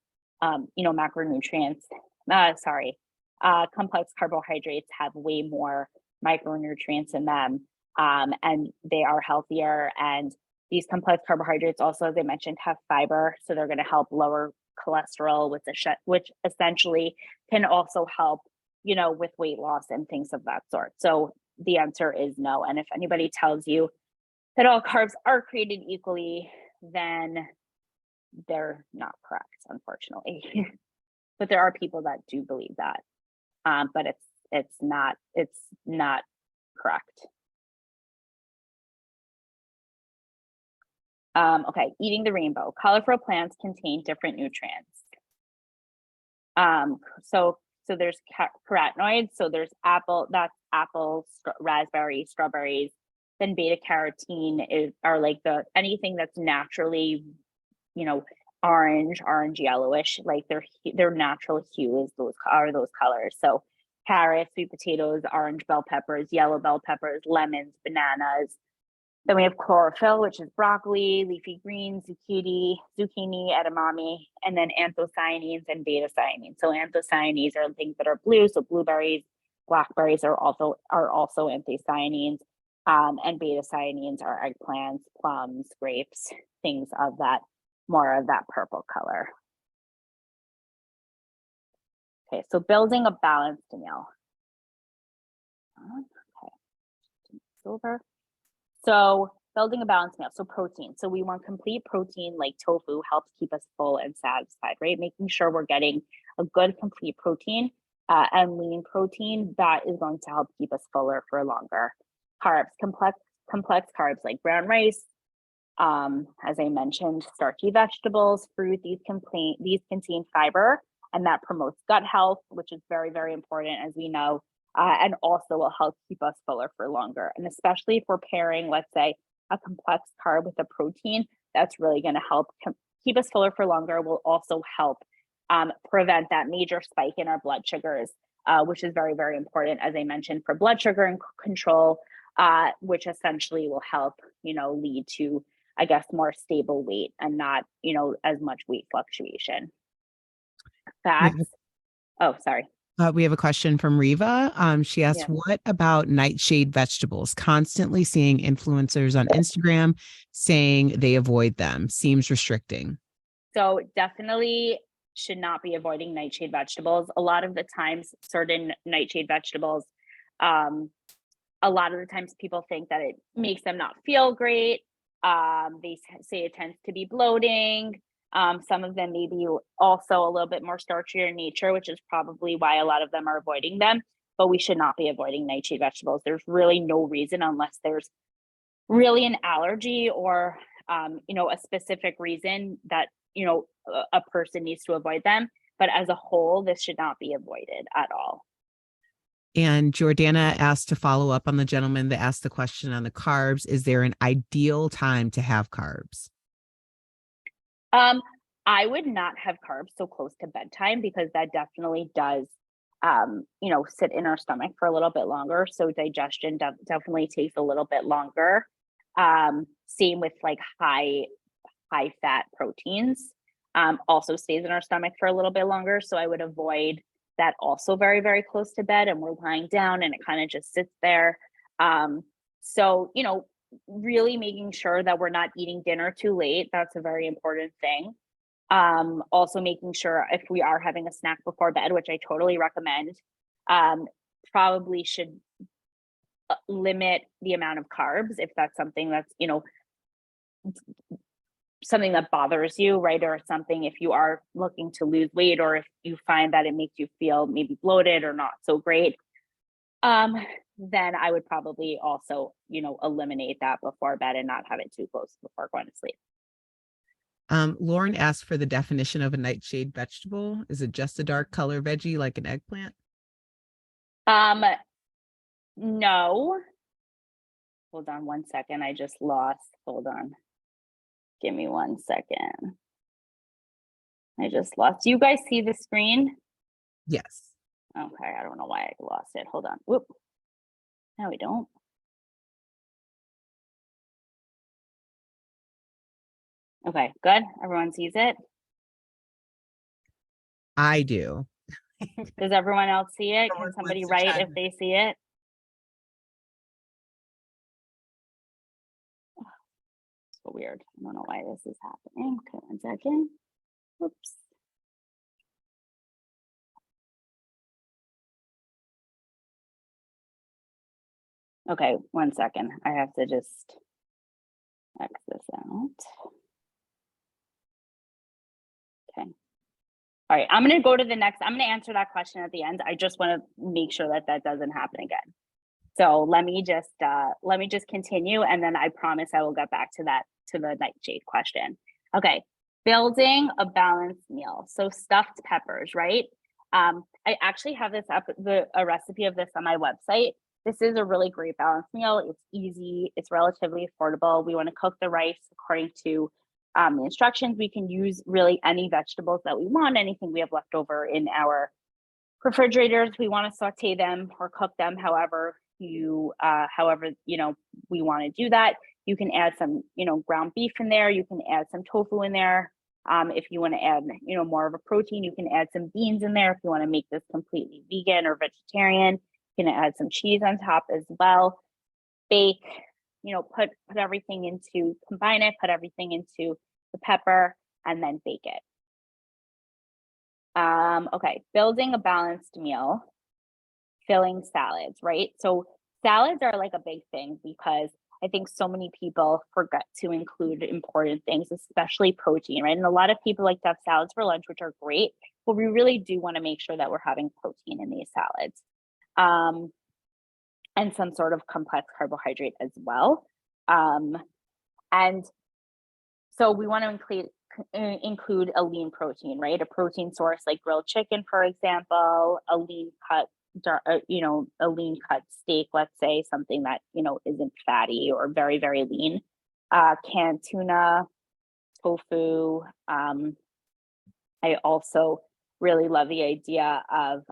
complex carbohydrates have way more micronutrients in them, and they are healthier. And these complex carbohydrates also, as I mentioned, have fiber, so they're going to help lower cholesterol, which essentially can also help, with weight loss and things of that sort. So the answer is no. And if anybody tells you that all carbs are created equally, then they're not correct, unfortunately. But there are people that do believe that. But it's not correct. Okay, eating the rainbow. Colorful plants contain different nutrients. So there's carotenoids. So there's that's apples, raspberries, strawberries. Then beta carotene are like anything that's naturally, orange yellowish, like their natural hue is those colors. So carrots, sweet potatoes, orange bell peppers, yellow bell peppers, lemons, bananas. Then we have chlorophyll, which is broccoli, leafy greens, zucchini, edamame, and then anthocyanins and beta cyanines. So anthocyanins are things that are blue, so blueberries, blackberries are also anthocyanins, and beta cyanins are eggplants, plums, grapes, things of that, more of that purple color. Okay, so building a balanced meal. Okay, over. So building a balanced meal, so protein. So we want complete protein, like tofu helps keep us full and satisfied, right? Making sure we're getting a good complete protein and lean protein that is going to help keep us fuller for longer. Carbs, complex carbs like brown rice, as I mentioned, starchy vegetables, fruit. These contain fiber, and that promotes gut health, which is very, very important, as we know. And also will help keep us fuller for longer. And especially if we're pairing, let's say, a complex carb with a protein, that's really going to help keep us fuller for longer, will also help prevent that major spike in our blood sugars, which is very, very important, as I mentioned, for blood sugar and control, which essentially will help, lead to, I guess, more stable weight and not, as much weight fluctuation. Fats. Oh, sorry. We have a question from Riva. She asks, what about nightshade vegetables? Constantly seeing influencers on Instagram saying they avoid them. Seems restricting. So definitely should not be avoiding nightshade vegetables. A lot of the times, certain nightshade vegetables, um, a lot of the times people think that it makes them not feel great. They say it tends to be bloating. Some of them may be also a little bit more starchier in nature, which is probably why a lot of them are avoiding them. But we should not be avoiding nightshade vegetables. There's really no reason unless there's really an allergy or a specific reason that a person needs to avoid them. But as a whole, this should not be avoided at all. And Jordana asked to follow up on the gentleman that asked the question on the carbs. Is there an ideal time to have carbs? Um, I would not have carbs so close to bedtime because that definitely does, sit in our stomach for a little bit longer. So digestion definitely takes a little bit longer. Same with like high fat proteins. Also stays in our stomach for a little bit longer. So I would avoid that also very, very close to bed and we're lying down and it kind of just sits there. So, really making sure that we're not eating dinner too late. That's a very important thing. Also making sure if we are having a snack before bed, which I totally recommend, probably should limit the amount of carbs if that's something that's, something that bothers you, right? Or something if you are looking to lose weight or if you find that it makes you feel maybe bloated or not so great, then I would probably also, eliminate that before bed and not have it too close before going to sleep. Lauren asked for the definition of a nightshade vegetable. Is it just a dark color veggie like an eggplant? No. Hold on one second. I just lost. Hold on. Give me 1 second. I just lost. Do you guys see the screen? Yes. Okay, I don't know why I lost it. Hold on. Whoop. No, we don't. Okay, good. Everyone sees it. I do. Does everyone else see it? Can Someone somebody wants to write chime if they see it? So weird. I don't know why this is happening. Okay, 1 second. Oops. Okay, 1 second. I have to just X this out. Okay. All right, I'm going to go to the next. I'm going to answer that question at the end. I just want to make sure that that doesn't happen again. So let me just continue, and then I promise I will get back to the nightshade question. Okay, building a balanced meal. So stuffed peppers, right? I actually have this up a recipe of this on my website. This is a really great balanced meal. It's easy. It's relatively affordable. We want to cook the rice according to the instructions. We can use really any vegetables that we want, anything we have left over in our refrigerators. We want to saute them or cook them however we want to do that. You can add some ground beef in there. You can add some tofu in there. If you want to add more of a protein, you can add some beans in there. If you want to make this completely vegan or vegetarian, you can add some cheese on top as well. Bake, put everything into, combine it, put everything into the pepper, and then bake it. Okay, building a balanced meal, filling salads, right? So salads are like a big thing because I think so many people forget to include important things, especially protein, right? And a lot of people like to have salads for lunch, which are great, but we really do want to make sure that we're having protein in these salads. And some sort of complex carbohydrate as well. And so we want to include a lean protein, right? A protein source like grilled chicken, for example, a lean cut steak, let's say, something that, isn't fatty or very, very lean. Canned tuna, tofu. I also really love the idea of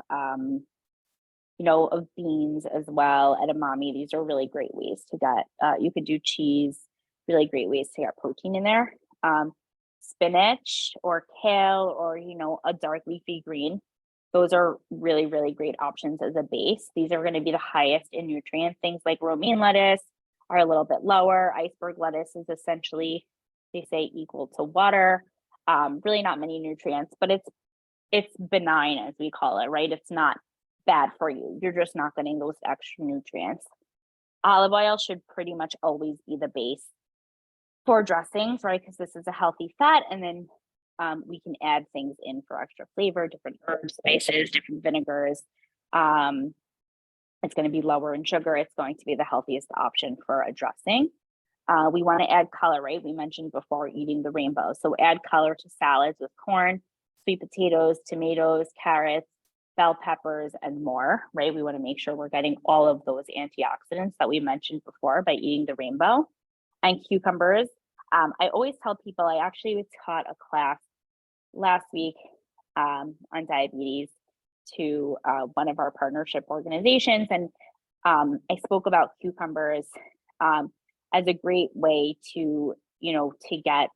beans as well, edamame. These are really great ways to get, you could do cheese, really great ways to get protein in there. Spinach or kale or, a dark leafy green. Those are really, really great options as a base. These are going to be the highest in nutrients. Things like romaine lettuce are a little bit lower. Iceberg lettuce is essentially, they say, equal to water. really not many nutrients, but it's benign, as we call it, right? It's not bad for you. You're just not getting those extra nutrients. Olive oil should pretty much always be the base for dressings, right? Because this is a healthy fat, and then we can add things in for extra flavor, different herbs, spices, different vinegars. Um, it's going to be lower in sugar. It's going to be the healthiest option for a dressing. We want to add color, right? We mentioned before eating the rainbow. So add color to salads with corn, sweet potatoes, tomatoes, carrots, bell peppers, and more, right? We want to make sure we're getting all of those antioxidants that we mentioned before by eating the rainbow. And cucumbers. I always tell people, I actually taught a class last week on diabetes to one of our partnership organizations. And I spoke about cucumbers as a great way to, to get,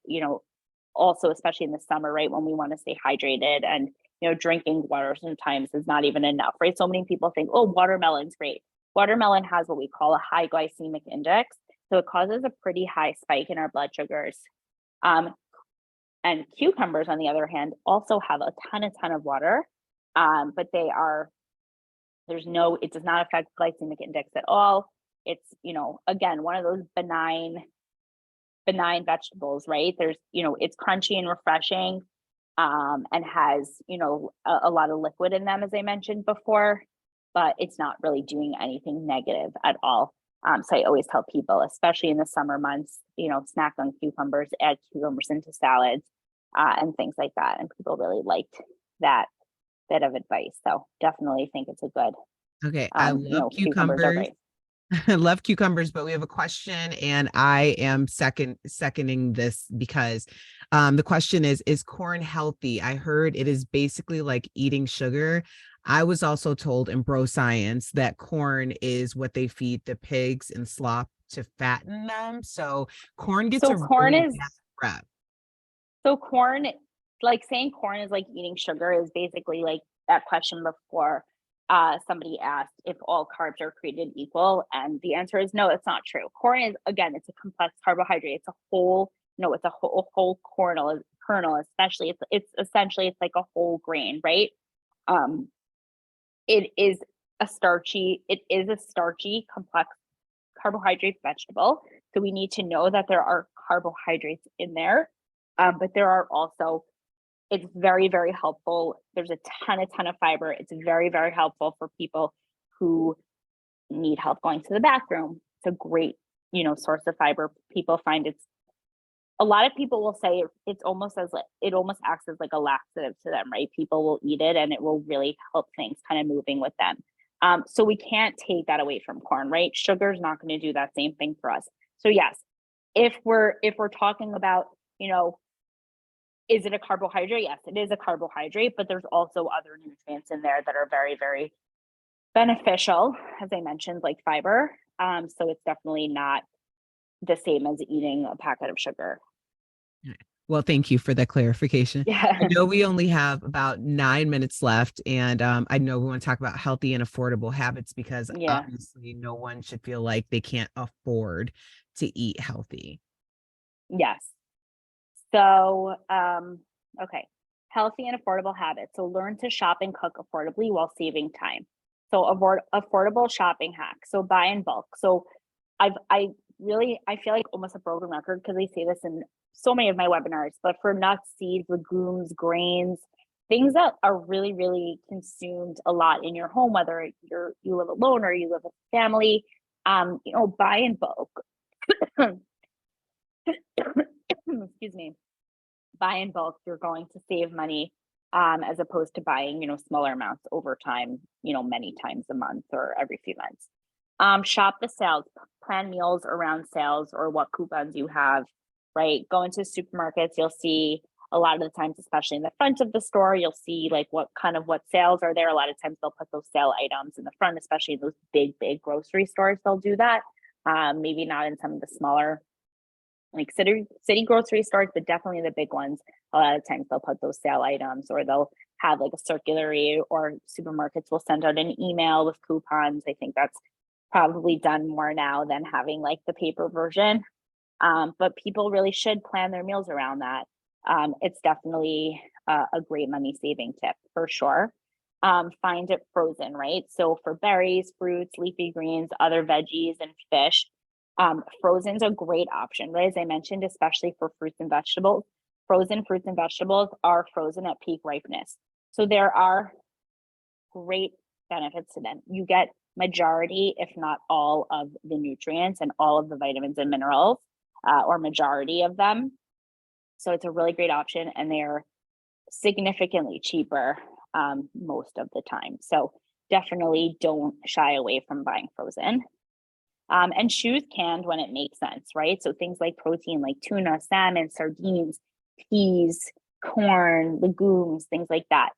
also, especially in the summer, right? When we want to stay hydrated, and, drinking water sometimes is not even enough, right? So many people think, oh, watermelon's great. Watermelon has what we call a high glycemic index. So it causes a pretty high spike in our blood sugars. And cucumbers, on the other hand, also have a ton of water, but it does not affect glycemic index at all. It's, again, one of those benign vegetables, right? It's crunchy and refreshing, and has, a lot of liquid in them, as I mentioned before, but it's not really doing anything negative at all. So I always tell people, especially in the summer months, snack on cucumbers, add cucumbers into salads, and things like that. And people really liked that bit of advice. So definitely think it's a good, Okay, I love cucumbers are cucumbers. great. I love cucumbers, but we have a question, and I am seconding this because the question is corn healthy? I heard it is basically like eating sugar. I was also told in bro science that corn is what they feed the pigs and slop to fatten them. So corn gets So a corn really is, bad rep. so corn, like saying corn is like eating sugar is basically like that question before somebody asked if all carbs are created equal, and the answer is no, it's not true. Corn is, again, it's a complex carbohydrate. It's a whole, it's a whole kernel, especially it's essentially, it's like a whole grain, right? Um, it is a starchy complex carbohydrate vegetable. So we need to know that there are carbohydrates in there, but there are also, it's very, very helpful. There's a ton of fiber. It's very, very helpful for people who need help going to the bathroom. It's a great, source of fiber. People find a lot of people will say it almost acts as like a laxative to them, right? People will eat it and it will really help things kind of moving with them. So we can't take that away from corn, right? Sugar is not going to do that same thing for us. So yes, if we're talking about, is it a carbohydrate? Yes, it is a carbohydrate, but there's also other nutrients in there that are very, very beneficial, as I mentioned, like fiber. So it's definitely not the same as eating a packet of sugar. Well, thank you for that clarification. Yeah. I know we only have about 9 minutes left, and I know we want to talk about healthy and affordable habits because Yeah. obviously no one should feel like they can't afford to eat healthy. Yes. So, okay. Healthy and affordable habits. So learn to shop and cook affordably while saving time. So affordable shopping hack. So buy in bulk. So I feel like almost a broken record because I say this in so many of my webinars, but for nuts, seeds, legumes, grains, things that are really, really consumed a lot in your home, whether you live alone or you live with family, buy in bulk. Excuse me. Buy in bulk, you're going to save money, as opposed to buying, smaller amounts over time, many times a month or every few months. Shop the sales, plan meals around sales or what coupons you have, right? Go into supermarkets, you'll see a lot of the times, especially in the front of the store, you'll see like what sales are there. A lot of times they'll put those sale items in the front, especially in those big grocery stores, they'll do that. Maybe not in some of the smaller like city grocery stores, but definitely the big ones. A lot of times they'll put those sale items, or they'll have like a circulary, or supermarkets will send out an email with coupons. I think that's probably done more now than having like the paper version. But people really should plan their meals around that. it's definitely a great money saving tip for sure. Find it frozen, right? So for berries, fruits, leafy greens, other veggies, and fish, frozen's a great option, right? As I mentioned, especially for fruits and vegetables. Frozen fruits and vegetables are frozen at peak ripeness. So there are great benefits to them. You get majority, if not all, of the nutrients and all of the vitamins and minerals, or majority of them. So it's a really great option, and they're significantly cheaper most of the time. So definitely don't shy away from buying frozen. And choose canned when it makes sense, right? So things like protein, like tuna, salmon, sardines, peas, corn, legumes, things like that.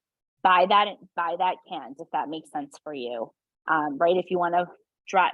Buy that canned if that makes sense for you, right? If you want to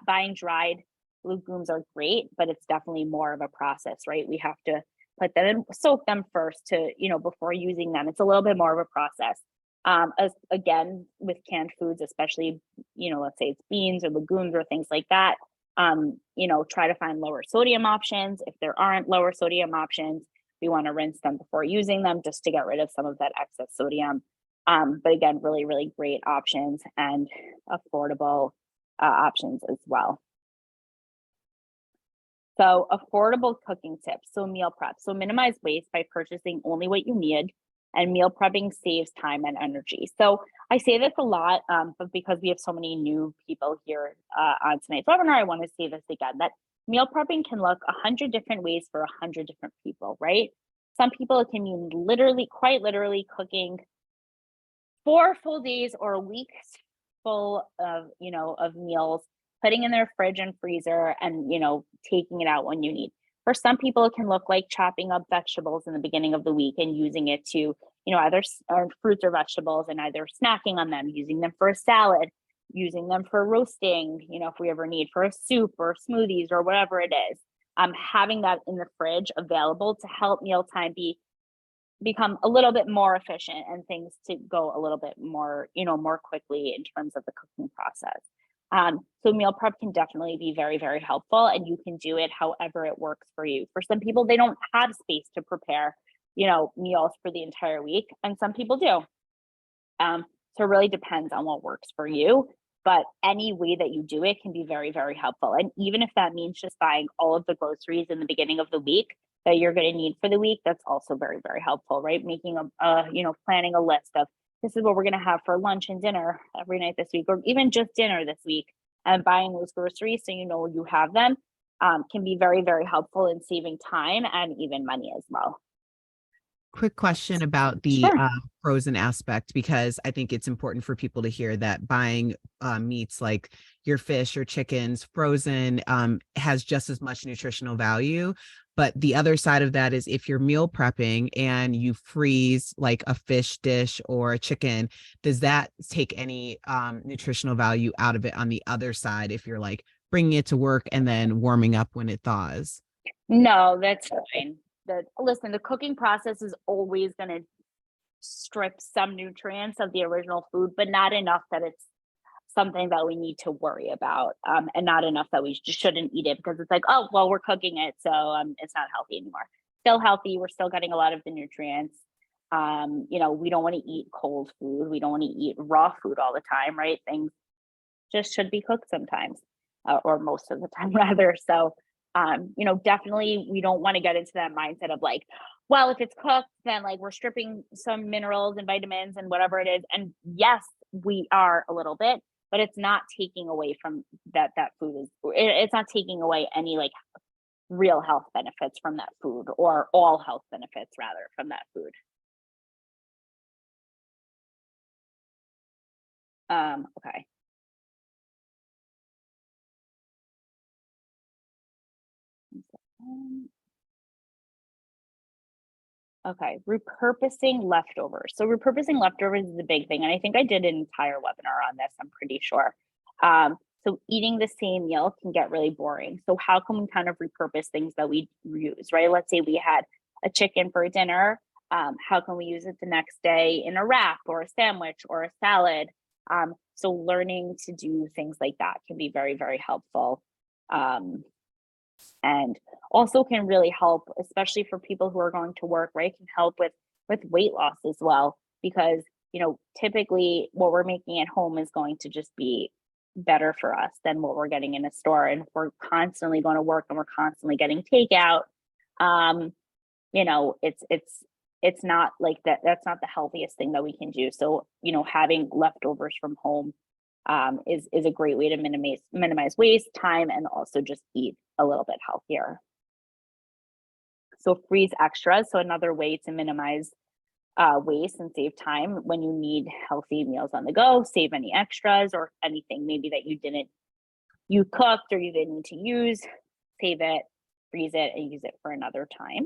buying dried legumes are great, but it's definitely more of a process, right? We have to put them in, soak them first to, before using them. It's a little bit more of a process. As again, with canned foods, especially, let's say it's beans or legumes or things like that, try to find lower sodium options. If there aren't lower sodium options, we want to rinse them before using them just to get rid of some of that excess sodium. But again, really, really great options and affordable options as well. So affordable cooking tips. So meal prep. So minimize waste by purchasing only what you need, and meal prepping saves time and energy. So I say this a lot, but because we have so many new people here on tonight's webinar, I want to say this again, that meal prepping can look 100 different ways for 100 different people, right? Some people, it can mean literally, quite literally cooking 4 full days or a week full of, of meals, putting in their fridge and freezer and, taking it out when you need. For some people, it can look like chopping up vegetables in the beginning of the week and using it to, either fruits or vegetables, and either snacking on them, using them for a salad, using them for roasting, if we ever need for a soup or smoothies or whatever it is. Having that in the fridge available to help mealtime become a little bit more efficient and things to go a little bit more, more quickly in terms of the cooking process. So meal prep can definitely be very, very helpful, and you can do it however it works for you. For some people, they don't have space to prepare, meals for the entire week, and some people do. So it really depends on what works for you, but any way that you do it can be very, very helpful. And even if that means just buying all of the groceries in the beginning of the week that you're going to need for the week, that's also very, very helpful, right? Making planning a list of, this is what we're going to have for lunch and dinner every night this week, or even just dinner this week, and buying those groceries so you have them, can be very, very helpful in saving time and even money as well. Quick question about the Sure. frozen aspect, because I think it's important for people to hear that buying meats like your fish or chickens frozen has just as much nutritional value. But the other side of that is, if you're meal prepping and you freeze like a fish dish or a chicken, does that take any nutritional value out of it on the other side if you're like bringing it to work and then warming up when it thaws? No, that's fine. Listen, the cooking process is always going to strip some nutrients of the original food, but not enough that it's something that we need to worry about, and not enough that we just shouldn't eat it because it's like, oh, well, we're cooking it, so it's not healthy anymore. Still healthy. We're still getting a lot of the nutrients. We don't want to eat cold food. We don't want to eat raw food all the time, right? Things just should be cooked sometimes, or most of the time rather. So, definitely we don't want to get into that mindset of like, well, if it's cooked, then like we're stripping some minerals and vitamins and whatever it is. And yes, we are a little bit, but it's not taking away from that food is, it's not taking away any like real health benefits from that food, or all health benefits rather from that food. Okay. Um, Okay, repurposing leftovers. So repurposing leftovers is a big thing, and I think I did an entire webinar on this, I'm pretty sure. So eating the same meal can get really boring. So how can we kind of repurpose things that we reuse, right? Let's say we had a chicken for dinner. How can we use it the next day in a wrap or a sandwich or a salad? So learning to do things like that can be very, very helpful. Um, and also can really help, especially for people who are going to work, right? Can help with weight loss as well, because typically what we're making at home is going to just be better for us than what we're getting in a store. And if we're constantly going to work and we're constantly getting takeout, um, it's not like that. That's not the healthiest thing that we can do. So, having leftovers from home is a great way to minimize waste, time, and also just eat a little bit healthier. So freeze extras. So another way to minimize waste and save time when you need healthy meals on the go, save any extras or anything maybe that you cooked or you didn't need to use, save it, freeze it, and use it for another time.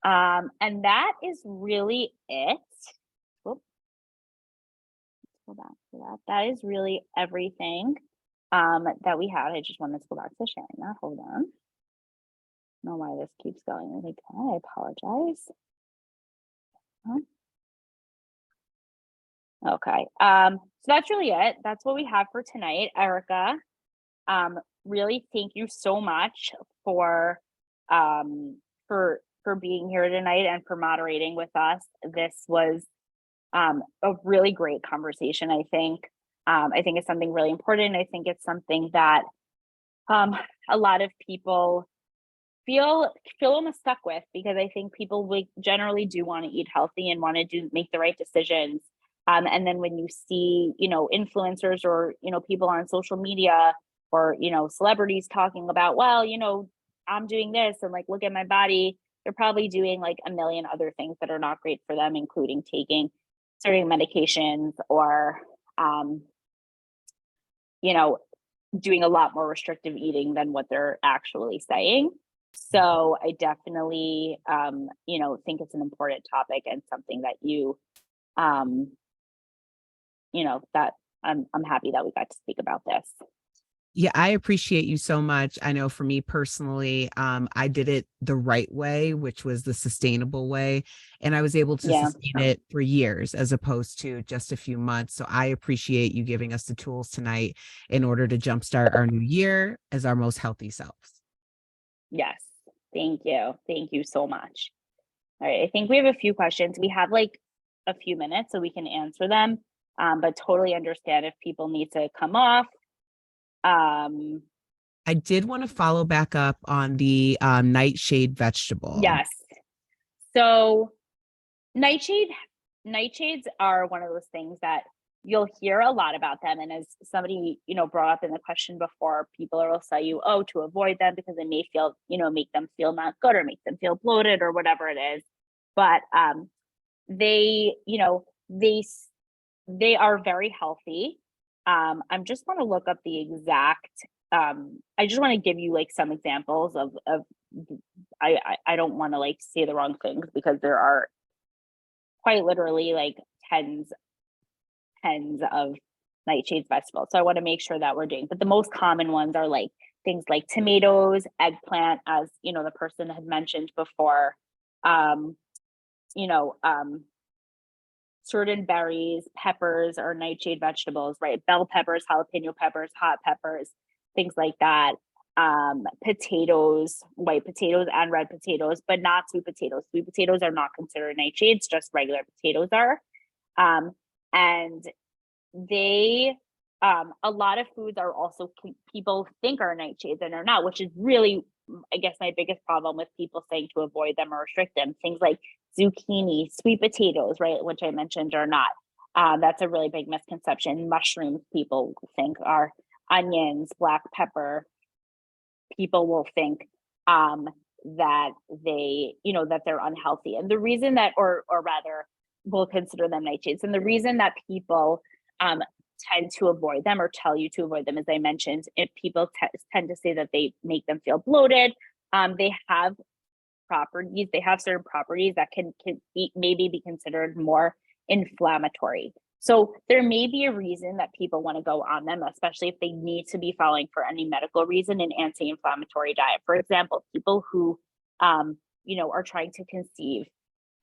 And that is really it. Whoop. Let's go back to that. That is really everything that we have. I just wanted to go back to sharing that. Hold on. I don't know why this keeps going like that. I apologize. Okay. So that's really it. That's what we have for tonight, Erica. Really thank you so much for for being here tonight and for moderating with us. This was a really great conversation, I think. I think it's something really important. I think it's something that a lot of people feel almost stuck with, because I think people generally do want to eat healthy and want to make the right decisions. And then when you see, influencers or, people on social media or, celebrities talking about, well, I'm doing this and like, look at my body. They're probably doing like a million other things that are not great for them, including taking certain medications or, doing a lot more restrictive eating than what they're actually saying. So I definitely, think it's an important topic and something that that I'm happy that we got to speak about this. Yeah, I appreciate you so much. I know for me personally, I did it the right way, which was the sustainable way. And I was able to Yeah. sustain it for years as opposed to just a few months. So I appreciate you giving us the tools tonight in order to jumpstart our new year as our most healthy selves. Yes. Thank you. Thank you so much. All right. I think we have a few questions. We have like a few minutes so we can answer them. But totally understand if people need to come off. I did want to follow back up on the nightshade vegetable. Yes. So nightshades are one of those things that you'll hear a lot about them. And as somebody, brought up in the question before, people will say you, to avoid them because it may feel, make them feel not good or make them feel bloated or whatever it is. But they, they are very healthy. I'm just want to look up the exact. I just want to give you like some examples of. I don't want to like say the wrong things because there are quite literally like tens of nightshades vegetables. So I want to make sure that we're doing. But the most common ones are like things like tomatoes, eggplant, as the person had mentioned before. You know, certain berries, peppers are nightshade vegetables, right? Bell peppers, jalapeno peppers, hot peppers, things like that. Potatoes, white potatoes and red potatoes, but not sweet potatoes. Sweet potatoes are not considered nightshades, just regular potatoes are. And they, a lot of foods are also people think are nightshades and are not, which is really, I guess, my biggest problem with people saying to avoid them or restrict them. Things like zucchini, sweet potatoes, right, which I mentioned are not. That's a really big misconception. Mushrooms, people think are onions, black pepper. People will think that that they're unhealthy, and the reason that, or rather, will consider them nightshades, and the reason that people tend to avoid them or tell you to avoid them, as I mentioned, if people tend to say that they make them feel bloated, they have properties. They have certain properties that can maybe be considered more inflammatory. So there may be a reason that people want to go on them, especially if they need to be following for any medical reason an anti-inflammatory diet. For example, people who, are trying to conceive,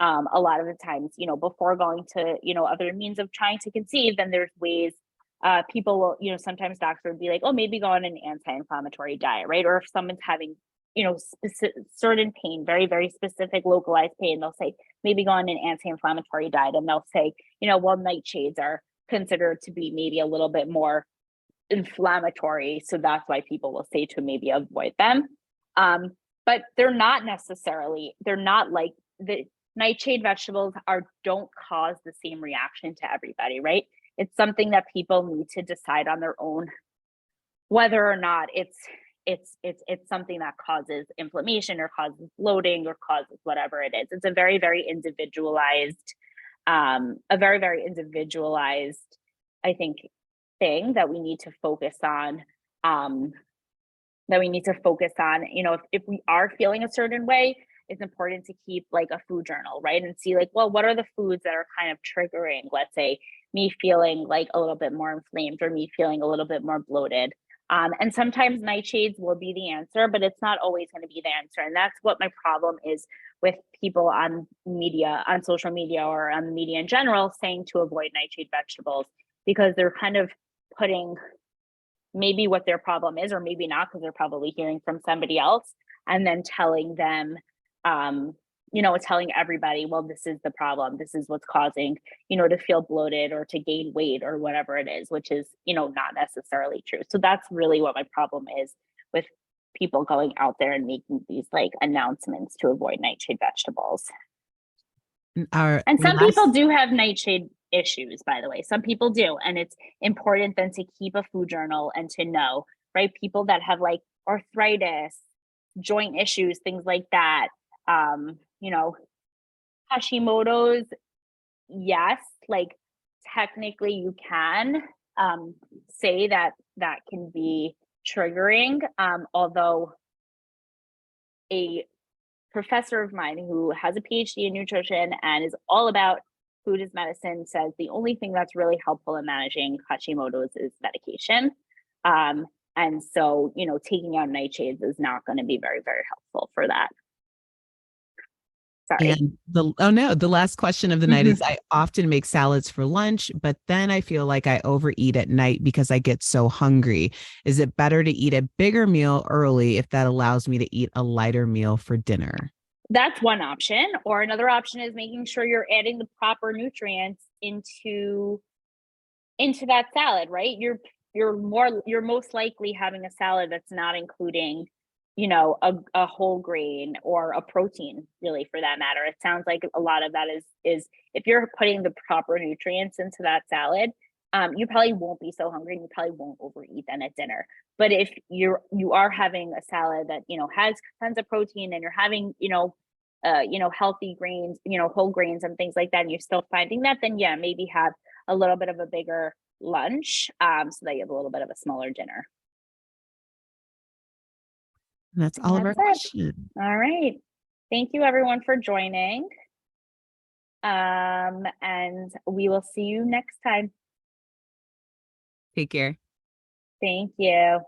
a lot of the times, before going to, other means of trying to conceive, then there's ways people will, sometimes doctors would be like, oh, maybe go on an anti-inflammatory diet, right? Or if someone's having, certain pain, very, very specific localized pain, they'll say, maybe go on an anti-inflammatory diet. And they'll say, well, nightshades are considered to be maybe a little bit more inflammatory. So that's why people will say to maybe avoid them. But they're not like the nightshade vegetables don't cause the same reaction to everybody, right? It's something that people need to decide on their own whether or not it's something that causes inflammation or causes bloating or causes whatever it is. It's a very, very individualized, I think, thing that we need to focus on. If we are feeling a certain way, it's important to keep like a food journal, right? And see like, well, what are the foods that are kind of triggering, let's say, me feeling like a little bit more inflamed or me feeling a little bit more bloated. And sometimes nightshades will be the answer, but it's not always going to be the answer. And that's what my problem is with people on social media or on the media in general, saying to avoid nightshade vegetables, because they're kind of putting maybe what their problem is, or maybe not, because they're probably hearing from somebody else, and then telling them, telling everybody, well, this is the problem. This is what's causing, to feel bloated or to gain weight or whatever it is, which is, not necessarily true. So that's really what my problem is with people going out there and making these like announcements to avoid nightshade vegetables. And some people do have nightshade issues, by the way. Some people do. And it's important then to keep a food journal and to know, right? People that have like arthritis, joint issues, things like that. Hashimoto's, yes, like technically you can say that can be triggering. Although a professor of mine who has a PhD in nutrition and is all about food as medicine says the only thing that's really helpful in managing Hashimoto's is medication. And so, taking out nightshades is not going to be very, very helpful for that. Sorry. And the last question of the night is, I often make salads for lunch, but then I feel like I overeat at night because I get so hungry. Is it better to eat a bigger meal early if that allows me to eat a lighter meal for dinner? That's one option. Or another option is making sure you're adding the proper nutrients into that salad, right? You're most likely having a salad that's not including, a whole grain or a protein, really, for that matter. It sounds like a lot of that is if you're putting the proper nutrients into that salad, you probably won't be so hungry and you probably won't overeat then at dinner. But if you are having a salad that, has tons of protein and you're having, healthy grains, whole grains and things like that, and you're still finding that, then yeah, maybe have a little bit of a bigger lunch, so that you have a little bit of a smaller dinner. And that's all of our questions. All right. Thank you everyone for joining. And we will see you next time. Take care. Thank you.